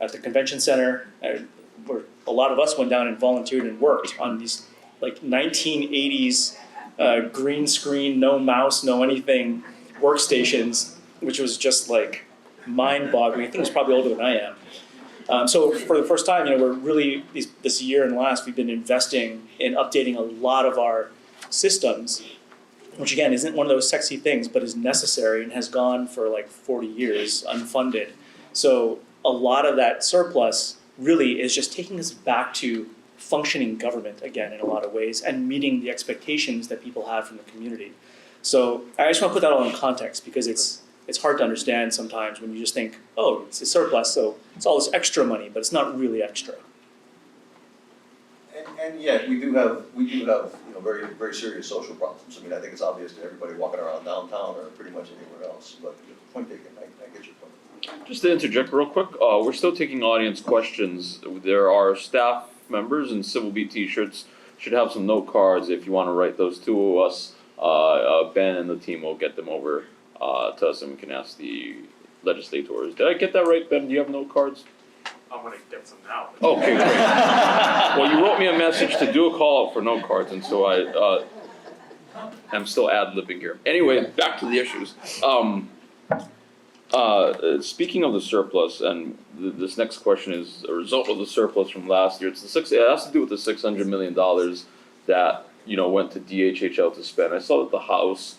at the convention center, where a lot of us went down and volunteered and worked on these like 1980s green screen, no mouse, no anything workstations, which was just like mind-boggling. I think it was probably older than I am. So for the first time, we're really, this year and last, we've been investing in updating a lot of our systems, which again isn't one of those sexy things, but is necessary and has gone for like 40 years unfunded. So a lot of that surplus really is just taking us back to functioning government again in a lot of ways and meeting the expectations that people have from the community. So I just want to put that all in context, because it's hard to understand sometimes when you just think, oh, it's a surplus, so it's all this extra money, but it's not really extra. And yet, we do have very, very serious social problems. I mean, I think it's obvious to everybody walking around downtown or pretty much anywhere else, but point taken, I get your point. Just to interject real quick, we're still taking audience questions. There are staff members in Civil Beat t-shirts, should have some note cards if you want to write those to us. Ben and the team will get them over to us, and we can ask the legislators. Did I get that right, Ben? Do you have note cards? I'm gonna get some now. Okay, great. Well, you wrote me a message to do a call out for note cards, and so I'm still ad-libbing here. Anyway, back to the issues. Speaking of the surplus, and this next question is a result of the surplus from last year. It has to do with the $600 million that went to DHHL to spend. I saw that the House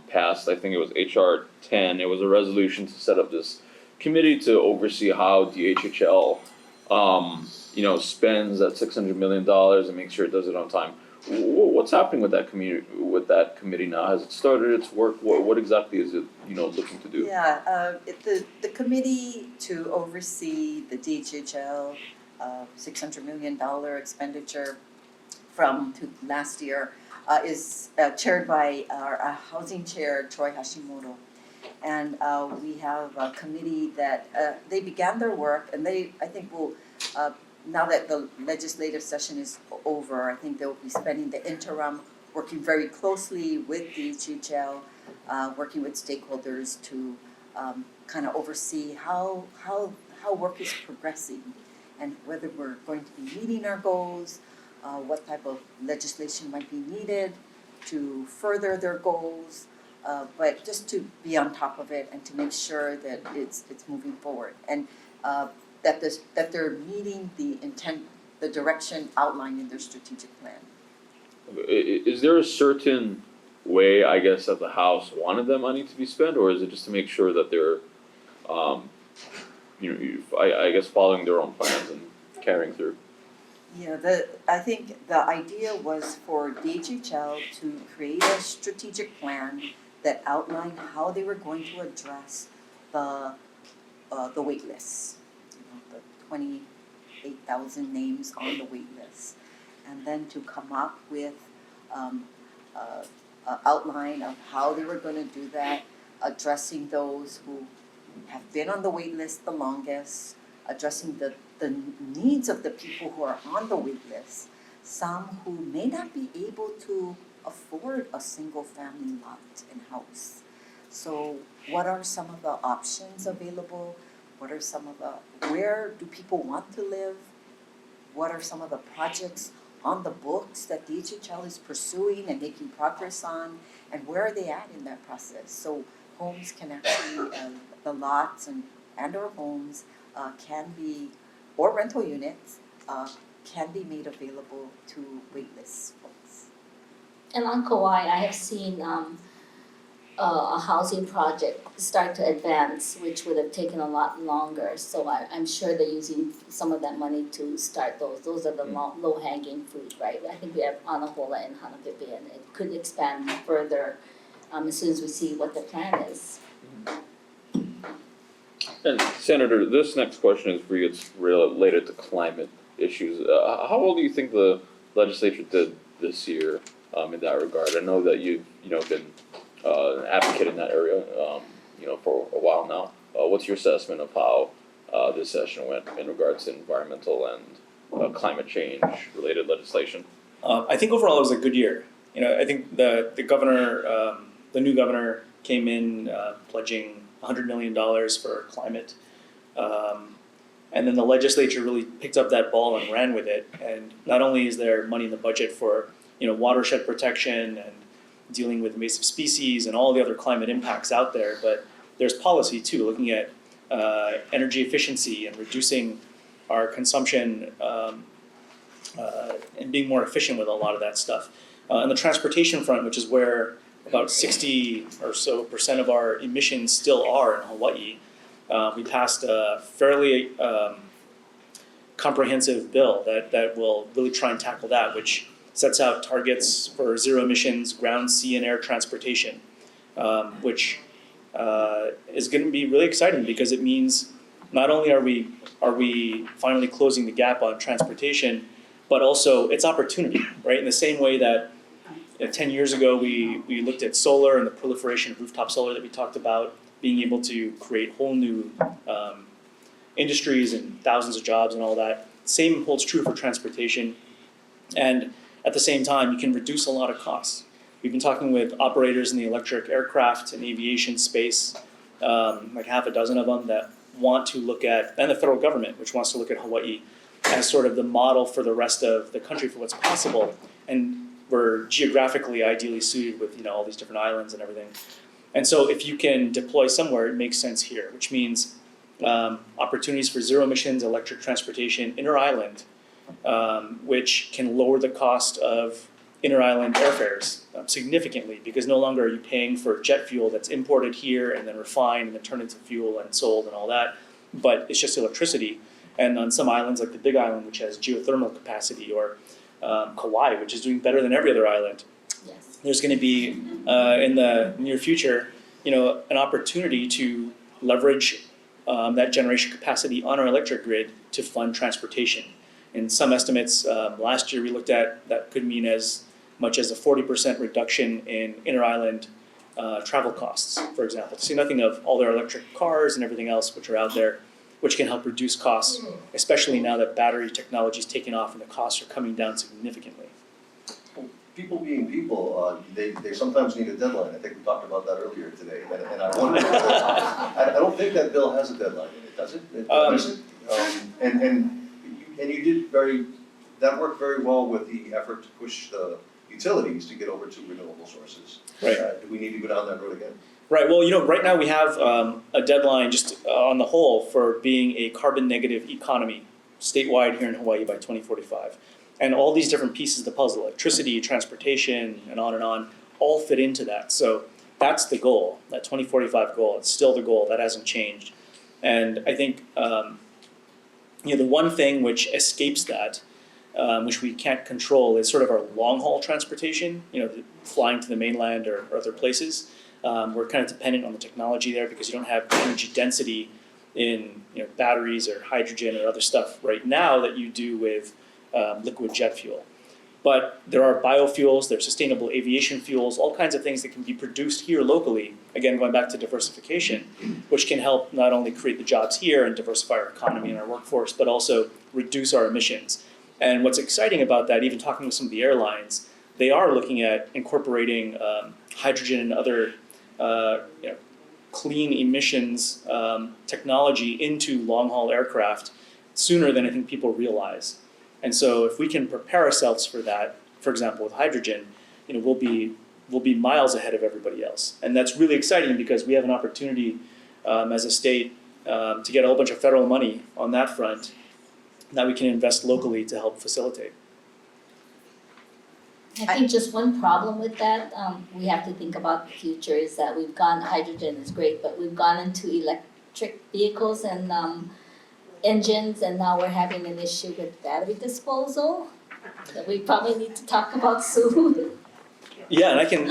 passed, I think it was HR 10. It was a resolution to set up this committee to oversee how DHHL spends that $600 million and make sure it does it on time. What's happening with that committee now? Has it started its work? What exactly is it looking to do? Yeah, the committee to oversee the DHHL $600 million expenditure from last year is chaired by our housing chair, Troy Hashimoto. And we have a committee that they began their work, and I think will, now that the legislative session is over, I think they'll be spending the interim working very closely with DHHL, working with stakeholders to kind of oversee how work is progressing and whether we're going to be meeting our goals, what type of legislation might be needed to further their goals, but just to be on top of it and to make sure that it's moving forward, and that they're meeting the intent, the direction outlined in their strategic plan. Is there a certain way, I guess, that the House wanted that money to be spent, or is it just to make sure that they're I guess following their own plans and carrying through. Yeah, I think the idea was for DHHL to create a strategic plan that outlined how they were going to address the wait lists. The 28,000 names on the wait list. And then to come up with a outline of how they were gonna do that, addressing those who have been on the wait list the longest, addressing the needs of the people who are on the wait list, some who may not be able to afford a single family lot and house. So what are some of the options available? What are some of the, where do people want to live? What are some of the projects on the books that DHHL is pursuing and making progress on? And where are they at in that process? So homes can actually, the lots and or homes can be, or rental units, can be made available to waitlist folks. And on Kauai, I have seen a housing project start to advance, which would have taken a lot longer. So I'm sure they're using some of that money to start those. Those are the low hanging fruit, right? I think we have Anahola and Hanapipi, and it could expand further as soon as we see what the plan is. And Senator, this next question is for you. It's related to climate issues. How well do you think the legislature did this year in that regard? I know that you've been an advocate in that area for a while now. What's your assessment of how this session went in regards to environmental and climate change related legislation? I think overall it was a good year. I think the governor, the new governor, came in pledging $100 million for climate, and then the legislature really picked up that ball and ran with it. And not only is there money in the budget for watershed protection and dealing with invasive species and all the other climate impacts out there, but there's policy too, looking at energy efficiency and reducing our consumption and being more efficient with a lot of that stuff. On the transportation front, which is where about 60 or so % of our emissions still are in Hawaii, we passed a fairly comprehensive bill that will really try and tackle that, which sets out targets for zero emissions ground, sea, and air transportation, which is going to be really exciting because it means not only are we finally closing the gap on transportation, but also it's opportunity, right? In the same way that 10 years ago we looked at solar and the proliferation of rooftop solar that we talked about, being able to create whole new industries and thousands of jobs and all that. Same holds true for transportation. And at the same time, you can reduce a lot of costs. We've been talking with operators in the electric aircraft and aviation space, like half a dozen of them that want to look at, and the federal government, which wants to look at Hawaii as sort of the model for the rest of the country for what's possible. And we're geographically ideally suited with all these different islands and everything. And so if you can deploy somewhere, it makes sense here, which means opportunities for zero emissions electric transportation inter-island, which can lower the cost of inter-island airfares significantly, because no longer are you paying for jet fuel that's imported here and then refined and then turned into fuel and sold and all that, but it's just electricity. And on some islands, like the Big Island, which has geothermal capacity, or Kauai, which is doing better than every other island, Yes. there's going to be, in the near future, an opportunity to leverage that generation capacity on our electric grid to fund transportation. In some estimates, last year we looked at that could mean as much as a 40% reduction in inter-island travel costs, for example. To say nothing of all their electric cars and everything else which are out there, which can help reduce costs, especially now that battery technology is taking off and the costs are coming down significantly. People being people, they sometimes need a deadline. I think we talked about that earlier today. And I wonder, I don't think that bill has a deadline in it, does it? It doesn't? And you did that worked very well with the effort to push the utilities to get over to renewable sources. Right. Do we need to go down that road again? Right, well, right now we have a deadline just on the whole for being a carbon negative economy statewide here in Hawaii by 2045. And all these different pieces of the puzzle, electricity, transportation, and on, all fit into that. So that's the goal, that 2045 goal. It's still the goal, that hasn't changed. And I think the one thing which escapes that, which we can't control, is sort of our long haul transportation. Flying to the mainland or other places. We're kind of dependent on the technology there because you don't have energy density in batteries or hydrogen or other stuff right now that you do with liquid jet fuel. But there are biofuels, there are sustainable aviation fuels, all kinds of things that can be produced here locally, again going back to diversification, which can help not only create the jobs here and diversify our economy and our workforce, but also reduce our emissions. And what's exciting about that, even talking with some of the airlines, they are looking at incorporating hydrogen and other clean emissions technology into long-haul aircraft sooner than I think people realize. And so if we can prepare ourselves for that, for example, with hydrogen, we'll be miles ahead of everybody else. And that's really exciting because we have an opportunity as a state to get a whole bunch of federal money on that front that we can invest locally to help facilitate. I think just one problem with that, we have to think about the future, is that hydrogen is great, but we've gone into electric vehicles and engines, and now we're having an issue with battery disposal that we probably need to talk about soon. Yeah, and I can,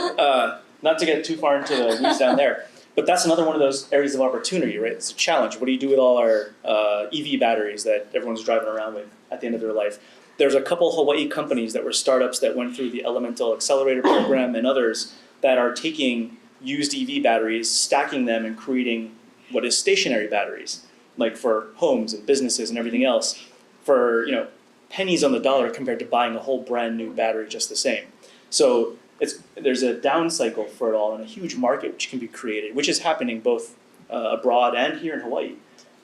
not to get too far into the weeds down there, but that's another one of those areas of opportunity, right? It's a challenge. What do you do with all our EV batteries that everyone's driving around with at the end of their life? There's a couple Hawaii companies that were startups that went through the Elemental Accelerator Program and others that are taking used EV batteries, stacking them, and creating what is stationary batteries, like for homes and businesses and everything else, for pennies on the dollar compared to buying a whole brand new battery just the same. So there's a down cycle for it all and a huge market which can be created, which is happening both abroad and here in Hawaii.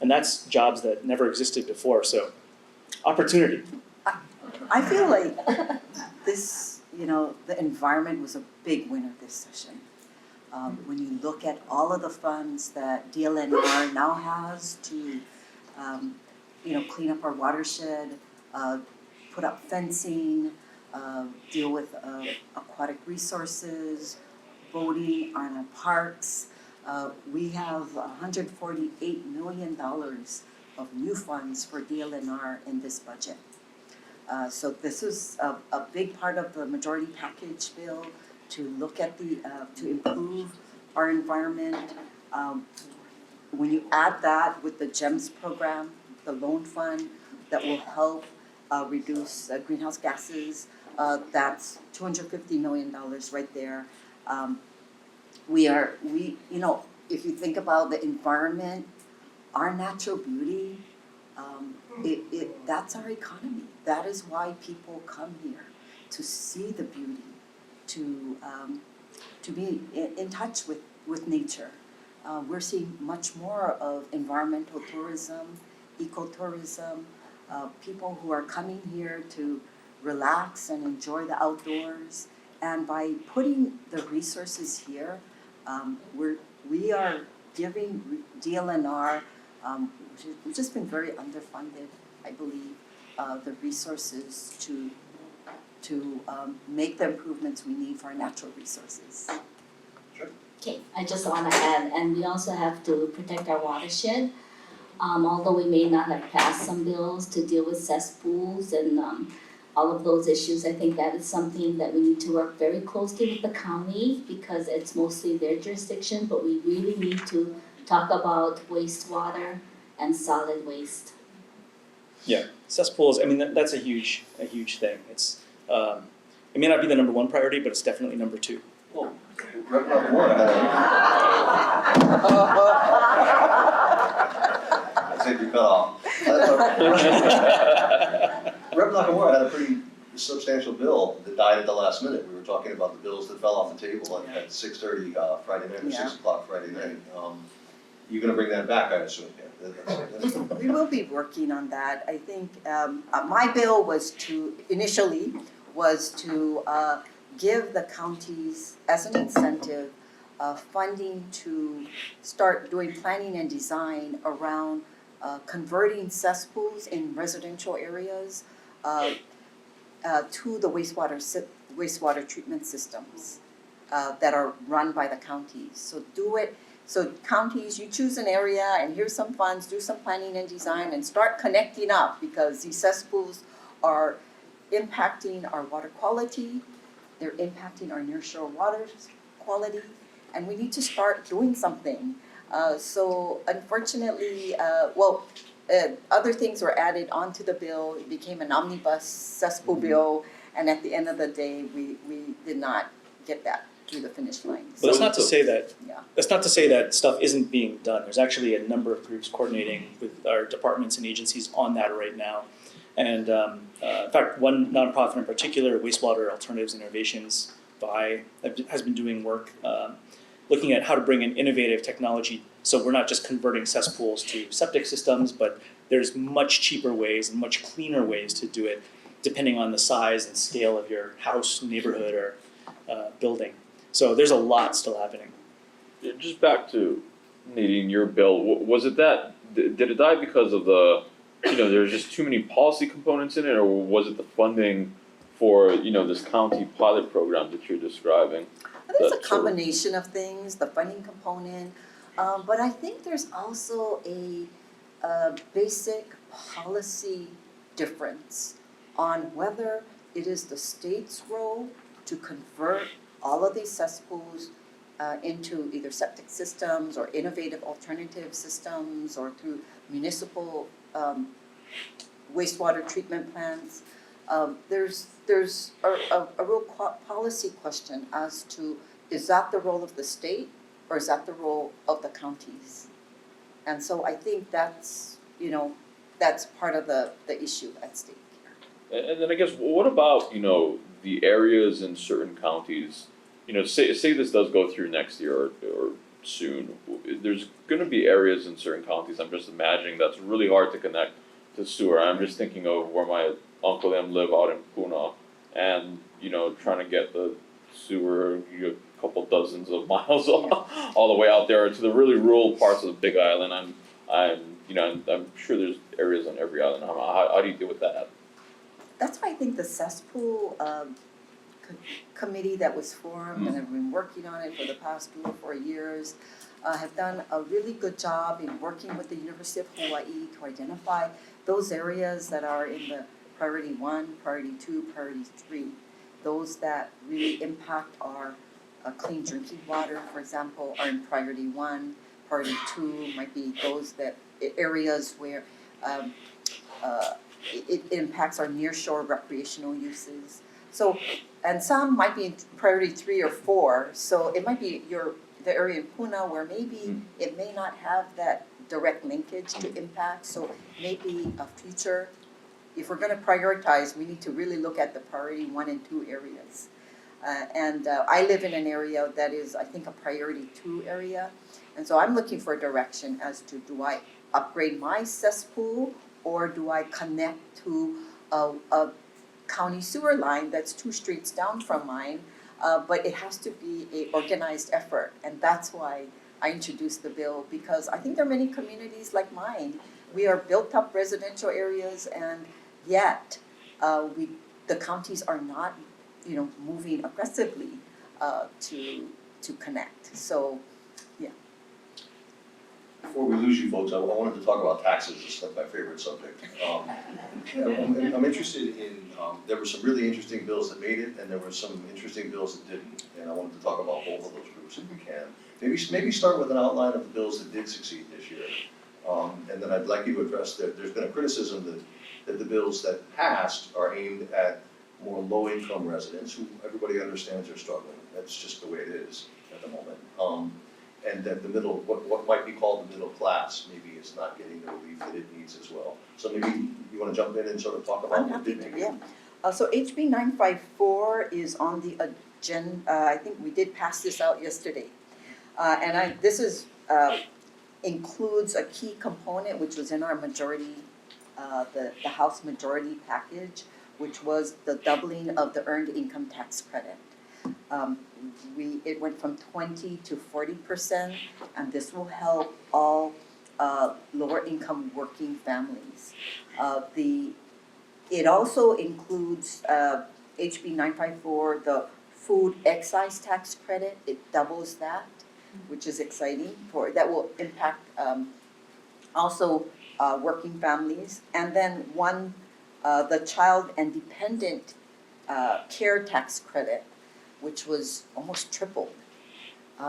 And that's jobs that never existed before, so opportunity. I feel like this, the environment was a big winner this session. When you look at all of the funds that DLNR now has to, clean up our watershed, put up fencing, deal with aquatic resources, boating on our parks. We have $148 million of new funds for DLNR in this budget. So this is a big part of the majority package bill to look at to improve our environment. When you add that with the GEMS program, the loan fund that will help reduce greenhouse gases, that's $250 million right there. If you think about the environment, our natural beauty, that's our economy. That is why people come here, to see the beauty, to be in touch with nature. We're seeing much more of environmental tourism, ecotourism, people who are coming here to relax and enjoy the outdoors. And by putting the resources here, we are giving DLNR, which has been very underfunded, I believe, the resources to make the improvements we need for our natural resources. Okay, I just want to add, and we also have to protect our watershed. Although we may not have passed some bills to deal with cesspools and all of those issues, I think that is something that we need to work very closely with the county because it's mostly their jurisdiction, but we really need to talk about wastewater and solid waste. Yeah, cesspools, that's a huge thing. It's, it may not be the number one priority, but it's definitely number two. Well, Rep. Nakamura I said you cut off. Rep. Nakamura had a pretty substantial bill that died at the last minute. We were talking about the bills that fell off the table at 6:30 Friday night or 6 o'clock Friday night. You're going to bring that back, I assume. Yeah. We will be working on that. I think my bill was initially to give the counties, as an incentive, funding to start doing planning and design around converting cesspools in residential areas to the wastewater treatment systems that are run by the counties. So do it So counties, you choose an area and here's some funds, do some planning and design and start connecting up because these cesspools are impacting our water quality, they're impacting our nearshore water quality, and we need to start doing something. So unfortunately, other things were added onto the bill. It became an omnibus cesspool bill, and at the end of the day, we did not get that through the finish line. But that's not to say that, Yeah. that's not to say that stuff isn't being done. There's actually a number of groups coordinating with our departments and agencies on that right now. And in fact, one nonprofit in particular, Wastewater Alternatives and Innovations, has been doing work looking at how to bring in innovative technology. So we're not just converting cesspools to septic systems, but there's much cheaper ways and much cleaner ways to do it, depending on the size and scale of your house, neighborhood, or building. So there's a lot still happening. Yeah, just back to Nadine, your bill. Was it that? Did it die because of the? There's just too many policy components in it, or was it the funding for this county pilot program that you're describing? I think it's That a sort of- combination of things, the funding component, but I think there's also a basic policy difference on whether it is the state's role to convert all of these cesspools into either septic systems or innovative alternative systems or through municipal wastewater treatment plants. There's a real policy question as to, is that the role of the state or is that the role of the counties? And so I think that's part of the issue at stake here. And then I guess what about the areas in certain counties? Say this does go through next year or soon. There's going to be areas in certain counties. I'm just imagining that's really hard to connect to sewer. I'm just thinking of where my uncle and them live out in Puna, and trying to get the sewer a couple dozens of miles all the way out there to the really rural parts of the Big Island. I'm sure there's areas on every island. How do you deal with that? That's why I think the cesspool committee that was formed and have been working on it for the past 3 or 4 years have done a really good job in working with the University of Hawaii to identify those areas that are in the priority 1, priority 2, priority 3. Those that really impact our clean drinking water, for example, are in priority 1. Priority 2 might be those areas where it impacts our nearshore recreational uses. So, and some might be in priority 3 or 4. So it might be the area in Puna where maybe it may not have that direct linkage to impact. So maybe a future, if we're going to prioritize, we need to really look at the priority 1 and 2 areas. I live in an area that is, I think, a priority 2 area. And so I'm looking for a direction as to, do I upgrade my cesspool or do I connect to a county sewer line that's 2 streets down from mine? But it has to be an organized effort, and that's why I introduced the bill, because I think there are many communities like mine. We are built up residential areas, and yet the counties are not, moving aggressively to connect. So, yeah. Before we lose you folks, I wanted to talk about taxes. It's like my favorite subject. I'm interested in, there were some really interesting bills that made it, and there were some interesting bills that didn't. And I wanted to talk about both of those groups if we can. Maybe start with an outline of the bills that did succeed this year. And then I'd like you to address that there's been a criticism that the bills that passed are aimed at more low-income residents who everybody understands are struggling. That's just the way it is at the moment. And that the middle, what might be called the middle class, maybe is not getting the relief that it needs as well. So maybe you want to jump in and sort of talk about I'm what happy did to, make yeah. it. So HB 954 is on the agenda. I think we did pass this out yesterday. This is includes a key component which was in our majority, the House majority package, which was the doubling of the earned income tax credit. It went from 20 to 40%, and this will help all lower income working families. It also includes HB 954, the food excise tax credit. It doubles that. which is exciting that will impact also working families. And then one, the child and dependent care tax credit, which was almost tripled.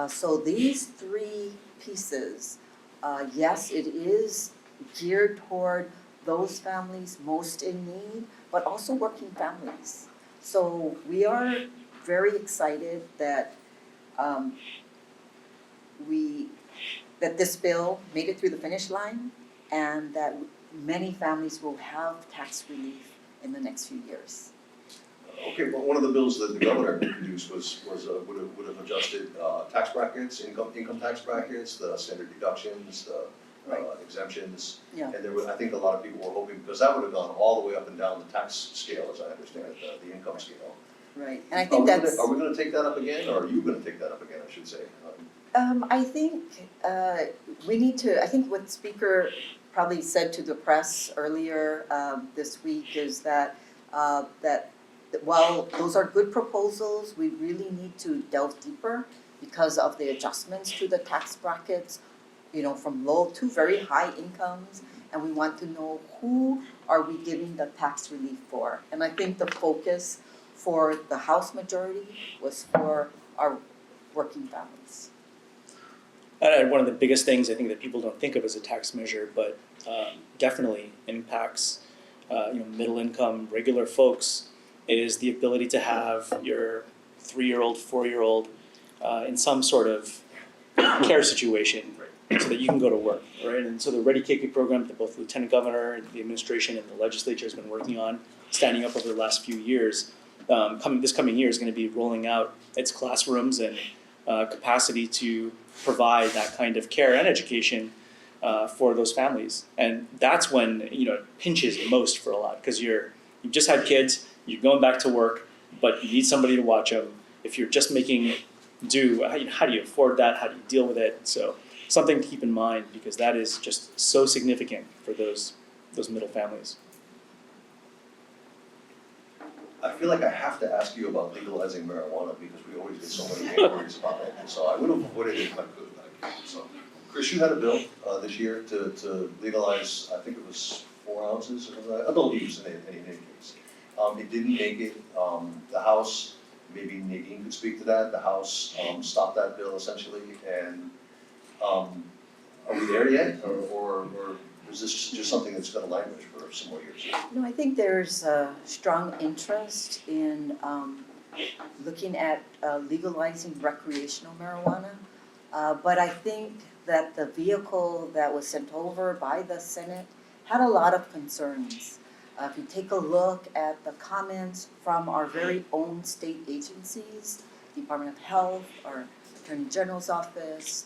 So these three pieces, yes, it is geared toward those families most in need, but also working families. So we are very excited that that this bill made it through the finish line and that many families will have tax relief in the next few years. Okay, well, one of the bills that the governor introduced would have adjusted tax brackets, income tax brackets, the standard deductions, the exemptions. Yeah. And I think a lot of people were hoping, because that would have gone all the way up and down the tax scale, as I understand it, the income scale. Right, and I think that's. Are we gonna take that up again, or are you gonna take that up again, I should say? I think we need to, I think what Speaker probably said to the press earlier this week is that while those are good proposals, we really need to delve deeper because of the adjustments to the tax brackets, from low to very high incomes, and we want to know who are we giving the tax relief for. And I think the focus for the House majority was for our working families. One of the biggest things I think that people don't think of as a tax measure, but definitely impacts middle income, regular folks, is the ability to have your 3-year-old, 4-year-old in some sort of care situation so that you can go to work, right? And so the Ready KK program that both the Lieutenant Governor, the administration, and the legislature has been working on, standing up over the last few years, this coming year is going to be rolling out its classrooms and capacity to provide that kind of care and education for those families. And that's when it pinches most for a lot, because you've just had kids, you're going back to work, but you need somebody to watch them. If you're just making do, how do you afford that? How do you deal with it? So something to keep in mind, because that is just so significant for those middle families. I feel like I have to ask you about legalizing marijuana because we always get so many inquiries about it, so I would have avoided it if I could. So, Chris, you had a bill this year to legalize, I think it was 4 ounces of adult use in any case. It didn't make it. The House, maybe Nadine could speak to that. The House stopped that bill essentially, and are we there yet, or is this just something that's going to languish for some more years? No, I think there's a strong interest in looking at legalizing recreational marijuana. But I think that the vehicle that was sent over by the Senate had a lot of concerns. If you take a look at the comments from our very own state agencies, Department of Health, our Attorney General's office,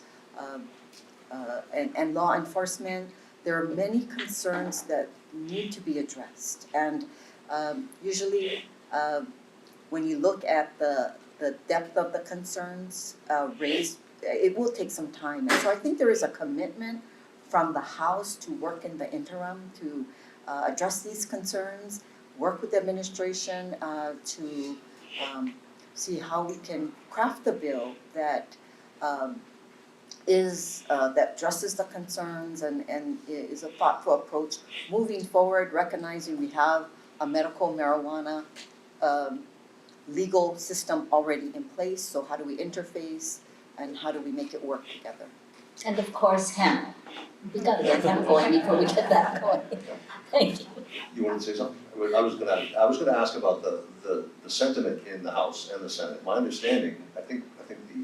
and law enforcement, there are many concerns that need to be addressed. And usually when you look at the depth of the concerns raised, it will take some time. And so I think there is a commitment from the House to work in the interim to address these concerns, work with the administration to see how we can craft a bill that that addresses the concerns and is a thoughtful approach moving forward, recognizing we have a medical marijuana legal system already in place. So how do we interface and how do we make it work together? And of course, hemp. We gotta get hemp going before we get that going. Thank you. You wanted to say something? I was gonna ask about the sentiment in the House and the Senate. My understanding, I think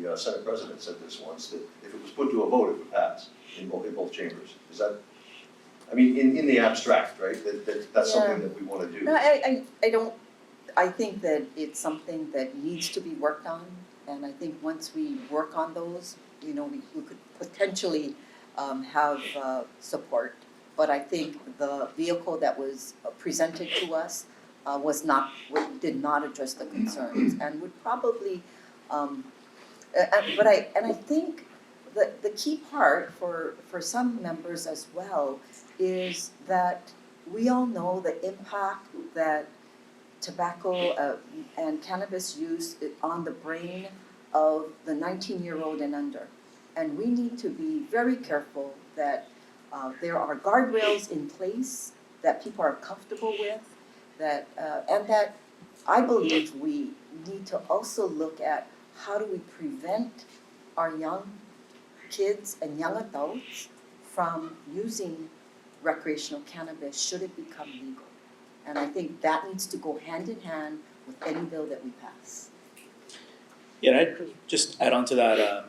the Senate President said this once, that if it was put to a vote, it would pass in both chambers. Is that, I mean, in the abstract, right? That's something that we wanna do. No, I think that it's something that needs to be worked on. And I think once we work on those, we could potentially have support. But I think the vehicle that was presented to us did not address the concerns and would probably, I think the key part for some members as well is that we all know the impact that tobacco and cannabis use on the brain of the 19-year-old and under. And we need to be very careful that there are guardrails in place that people are comfortable with, and that I believe we need to also look at how do we prevent our young kids and young adults from using recreational cannabis should it become legal. And I think that needs to go hand in hand with any bill that we pass. Yeah, and I'd just add on to that, I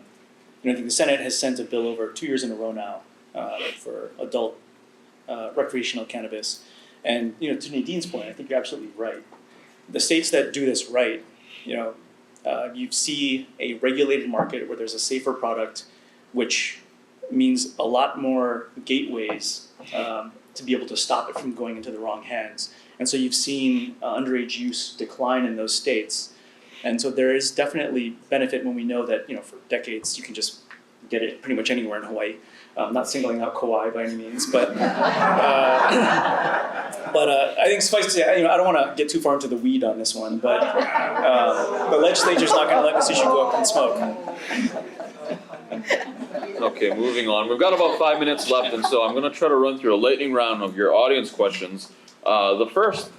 think the Senate has sent a bill over 2 years in a row now for adult recreational cannabis. And, to Nadine's point, I think you're absolutely right. The states that do this right, you see a regulated market where there's a safer product, which means a lot more gateways to be able to stop it from going into the wrong hands. And so you've seen underage use decline in those states. And so there is definitely benefit when we know that, for decades you can just get it pretty much anywhere in Hawaii. Not singling out Kauai by any means, but I think suffice to say, I don't want to get too far into the weed on this one, but the legislature's not going to let this issue go up in smoke. Okay, moving on. We've got about 5 minutes left, and so I'm going to try to run through a lightning round of your audience questions. The first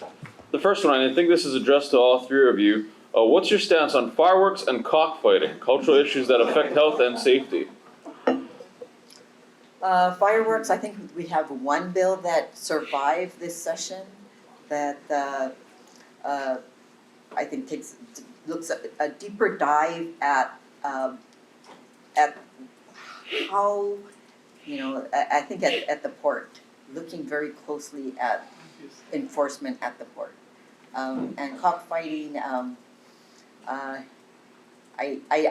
one, and I think this is addressed to all three of you. What's your stance on fireworks and cockfighting, cultural issues that affect health and safety? Fireworks, I think we have one bill that survived this session that I think looks at a deeper dive at how, I think at the port, looking very closely at enforcement at the port. And cockfighting, I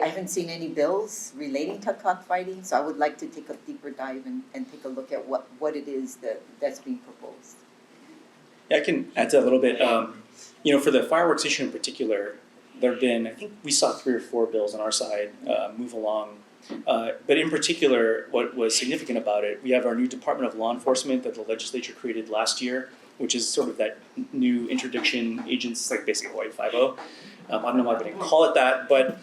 haven't seen any bills relating to cockfighting, so I would like to take a deeper dive and take a look at what it is that's being proposed. Yeah, I can add to that a little bit. For the fireworks issue in particular, there have been, I think we saw 3 or 4 bills on our side move along. But in particular, what was significant about it, we have our new Department of Law Enforcement that the legislature created last year, which is sort of that new interdiction agents, like basically Hawaii 5.0. I don't know why they didn't call it that, but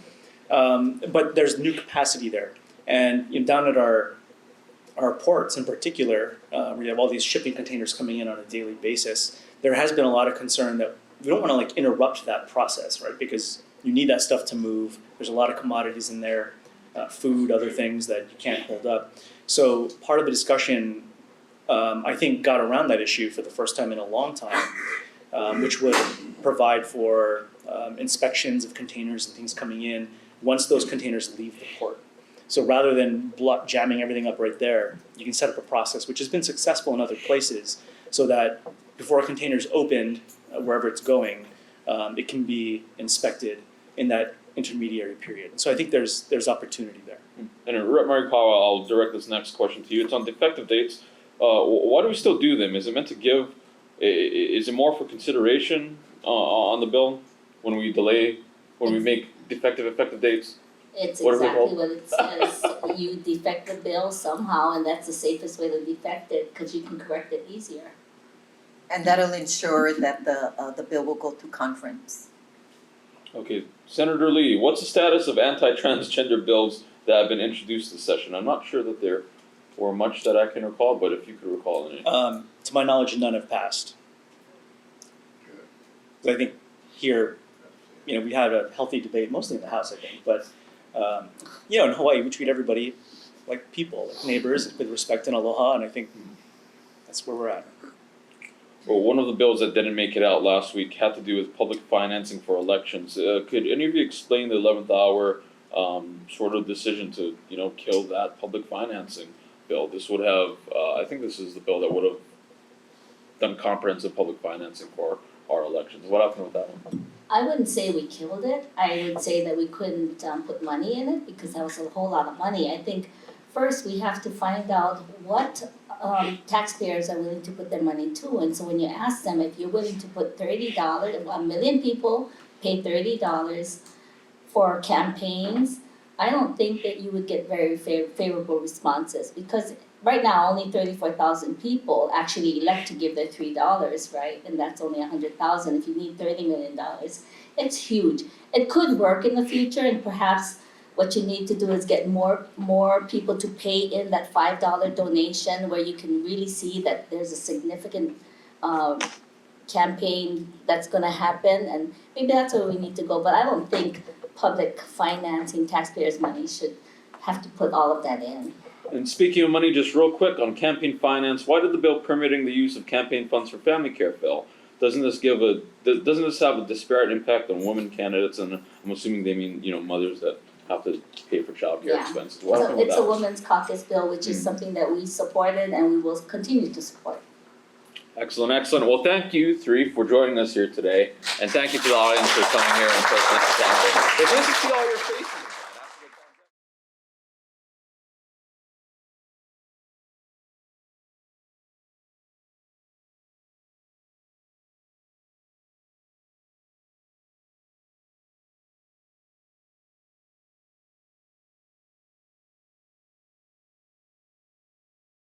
there's new capacity there. And down at our ports in particular, we have all these shipping containers coming in on a daily basis. There has been a lot of concern that we don't want to interrupt that process, right? Because you need that stuff to move. There's a lot of commodities in there, food, other things that you can't hold up. So part of the discussion, I think, got around that issue for the first time in a long time, which would provide for inspections of containers and things coming in once those containers leave the port. So rather than jamming everything up right there, you can set up a process which has been successful in other places so that before a container is opened, wherever it's going, it can be inspected in that intermediary period. So I think there's opportunity there. And Rep. Morikawa, I'll direct this next question to you. It's on defective dates. Why do we still do them? Is it meant to give, is it more for consideration on the bill when we make defective effective dates? It's What are we exactly called? what it says. You defect the bill somehow, and that's the safest way to defect it, because you can correct it easier. And that'll ensure that the bill will go to conference. Okay, Senator Lee, what's the status of anti-transgender bills that have been introduced this session? I'm not sure that there were much that I can recall, but if you could recall any. To my knowledge, none have passed. So I think here, we had a healthy debate, mostly in the House, I think, but in Hawaii, we treat everybody like people, like neighbors, with respect and aloha, and I think that's where we're at. Well, one of the bills that didn't make it out last week had to do with public financing for elections. Could any of you explain the 11th hour sort of decision to, kill that public financing bill? This would have, I think this is the bill that would have done comprehensive public financing for our elections. What happened with that one? I wouldn't say we killed it. I would say that we couldn't put money in it because that was a whole lot of money. I think first we have to find out what taxpayers are willing to put their money to. And so when you ask them if you're willing to put $30, 1 million people pay $30 for campaigns, I don't think that you would get very favorable responses because right now only 34,000 people actually elect to give their $3, right? And that's only 100,000 if you need $30 million. It's huge. It could work in the future and perhaps what you need to do is get more people to pay in that $5 donation where you can really see that there's a significant campaign that's gonna happen, and maybe that's where we need to go, but I don't think public financing taxpayers' money should have to put all of that in. And speaking of money, just real quick on campaign finance, why did the bill permitting the use of campaign funds for family care fail? Doesn't this have a disparate impact on women candidates? And I'm assuming they mean, mothers that have to pay for childcare Yeah. expenses. What happened So with it's that a one? women's caucus bill, which is something that we supported and we will continue to support. Excellent, excellent. Well, thank you three for joining us here today, and thank you to the audience for coming here and taking this. It's nice to see all your faces.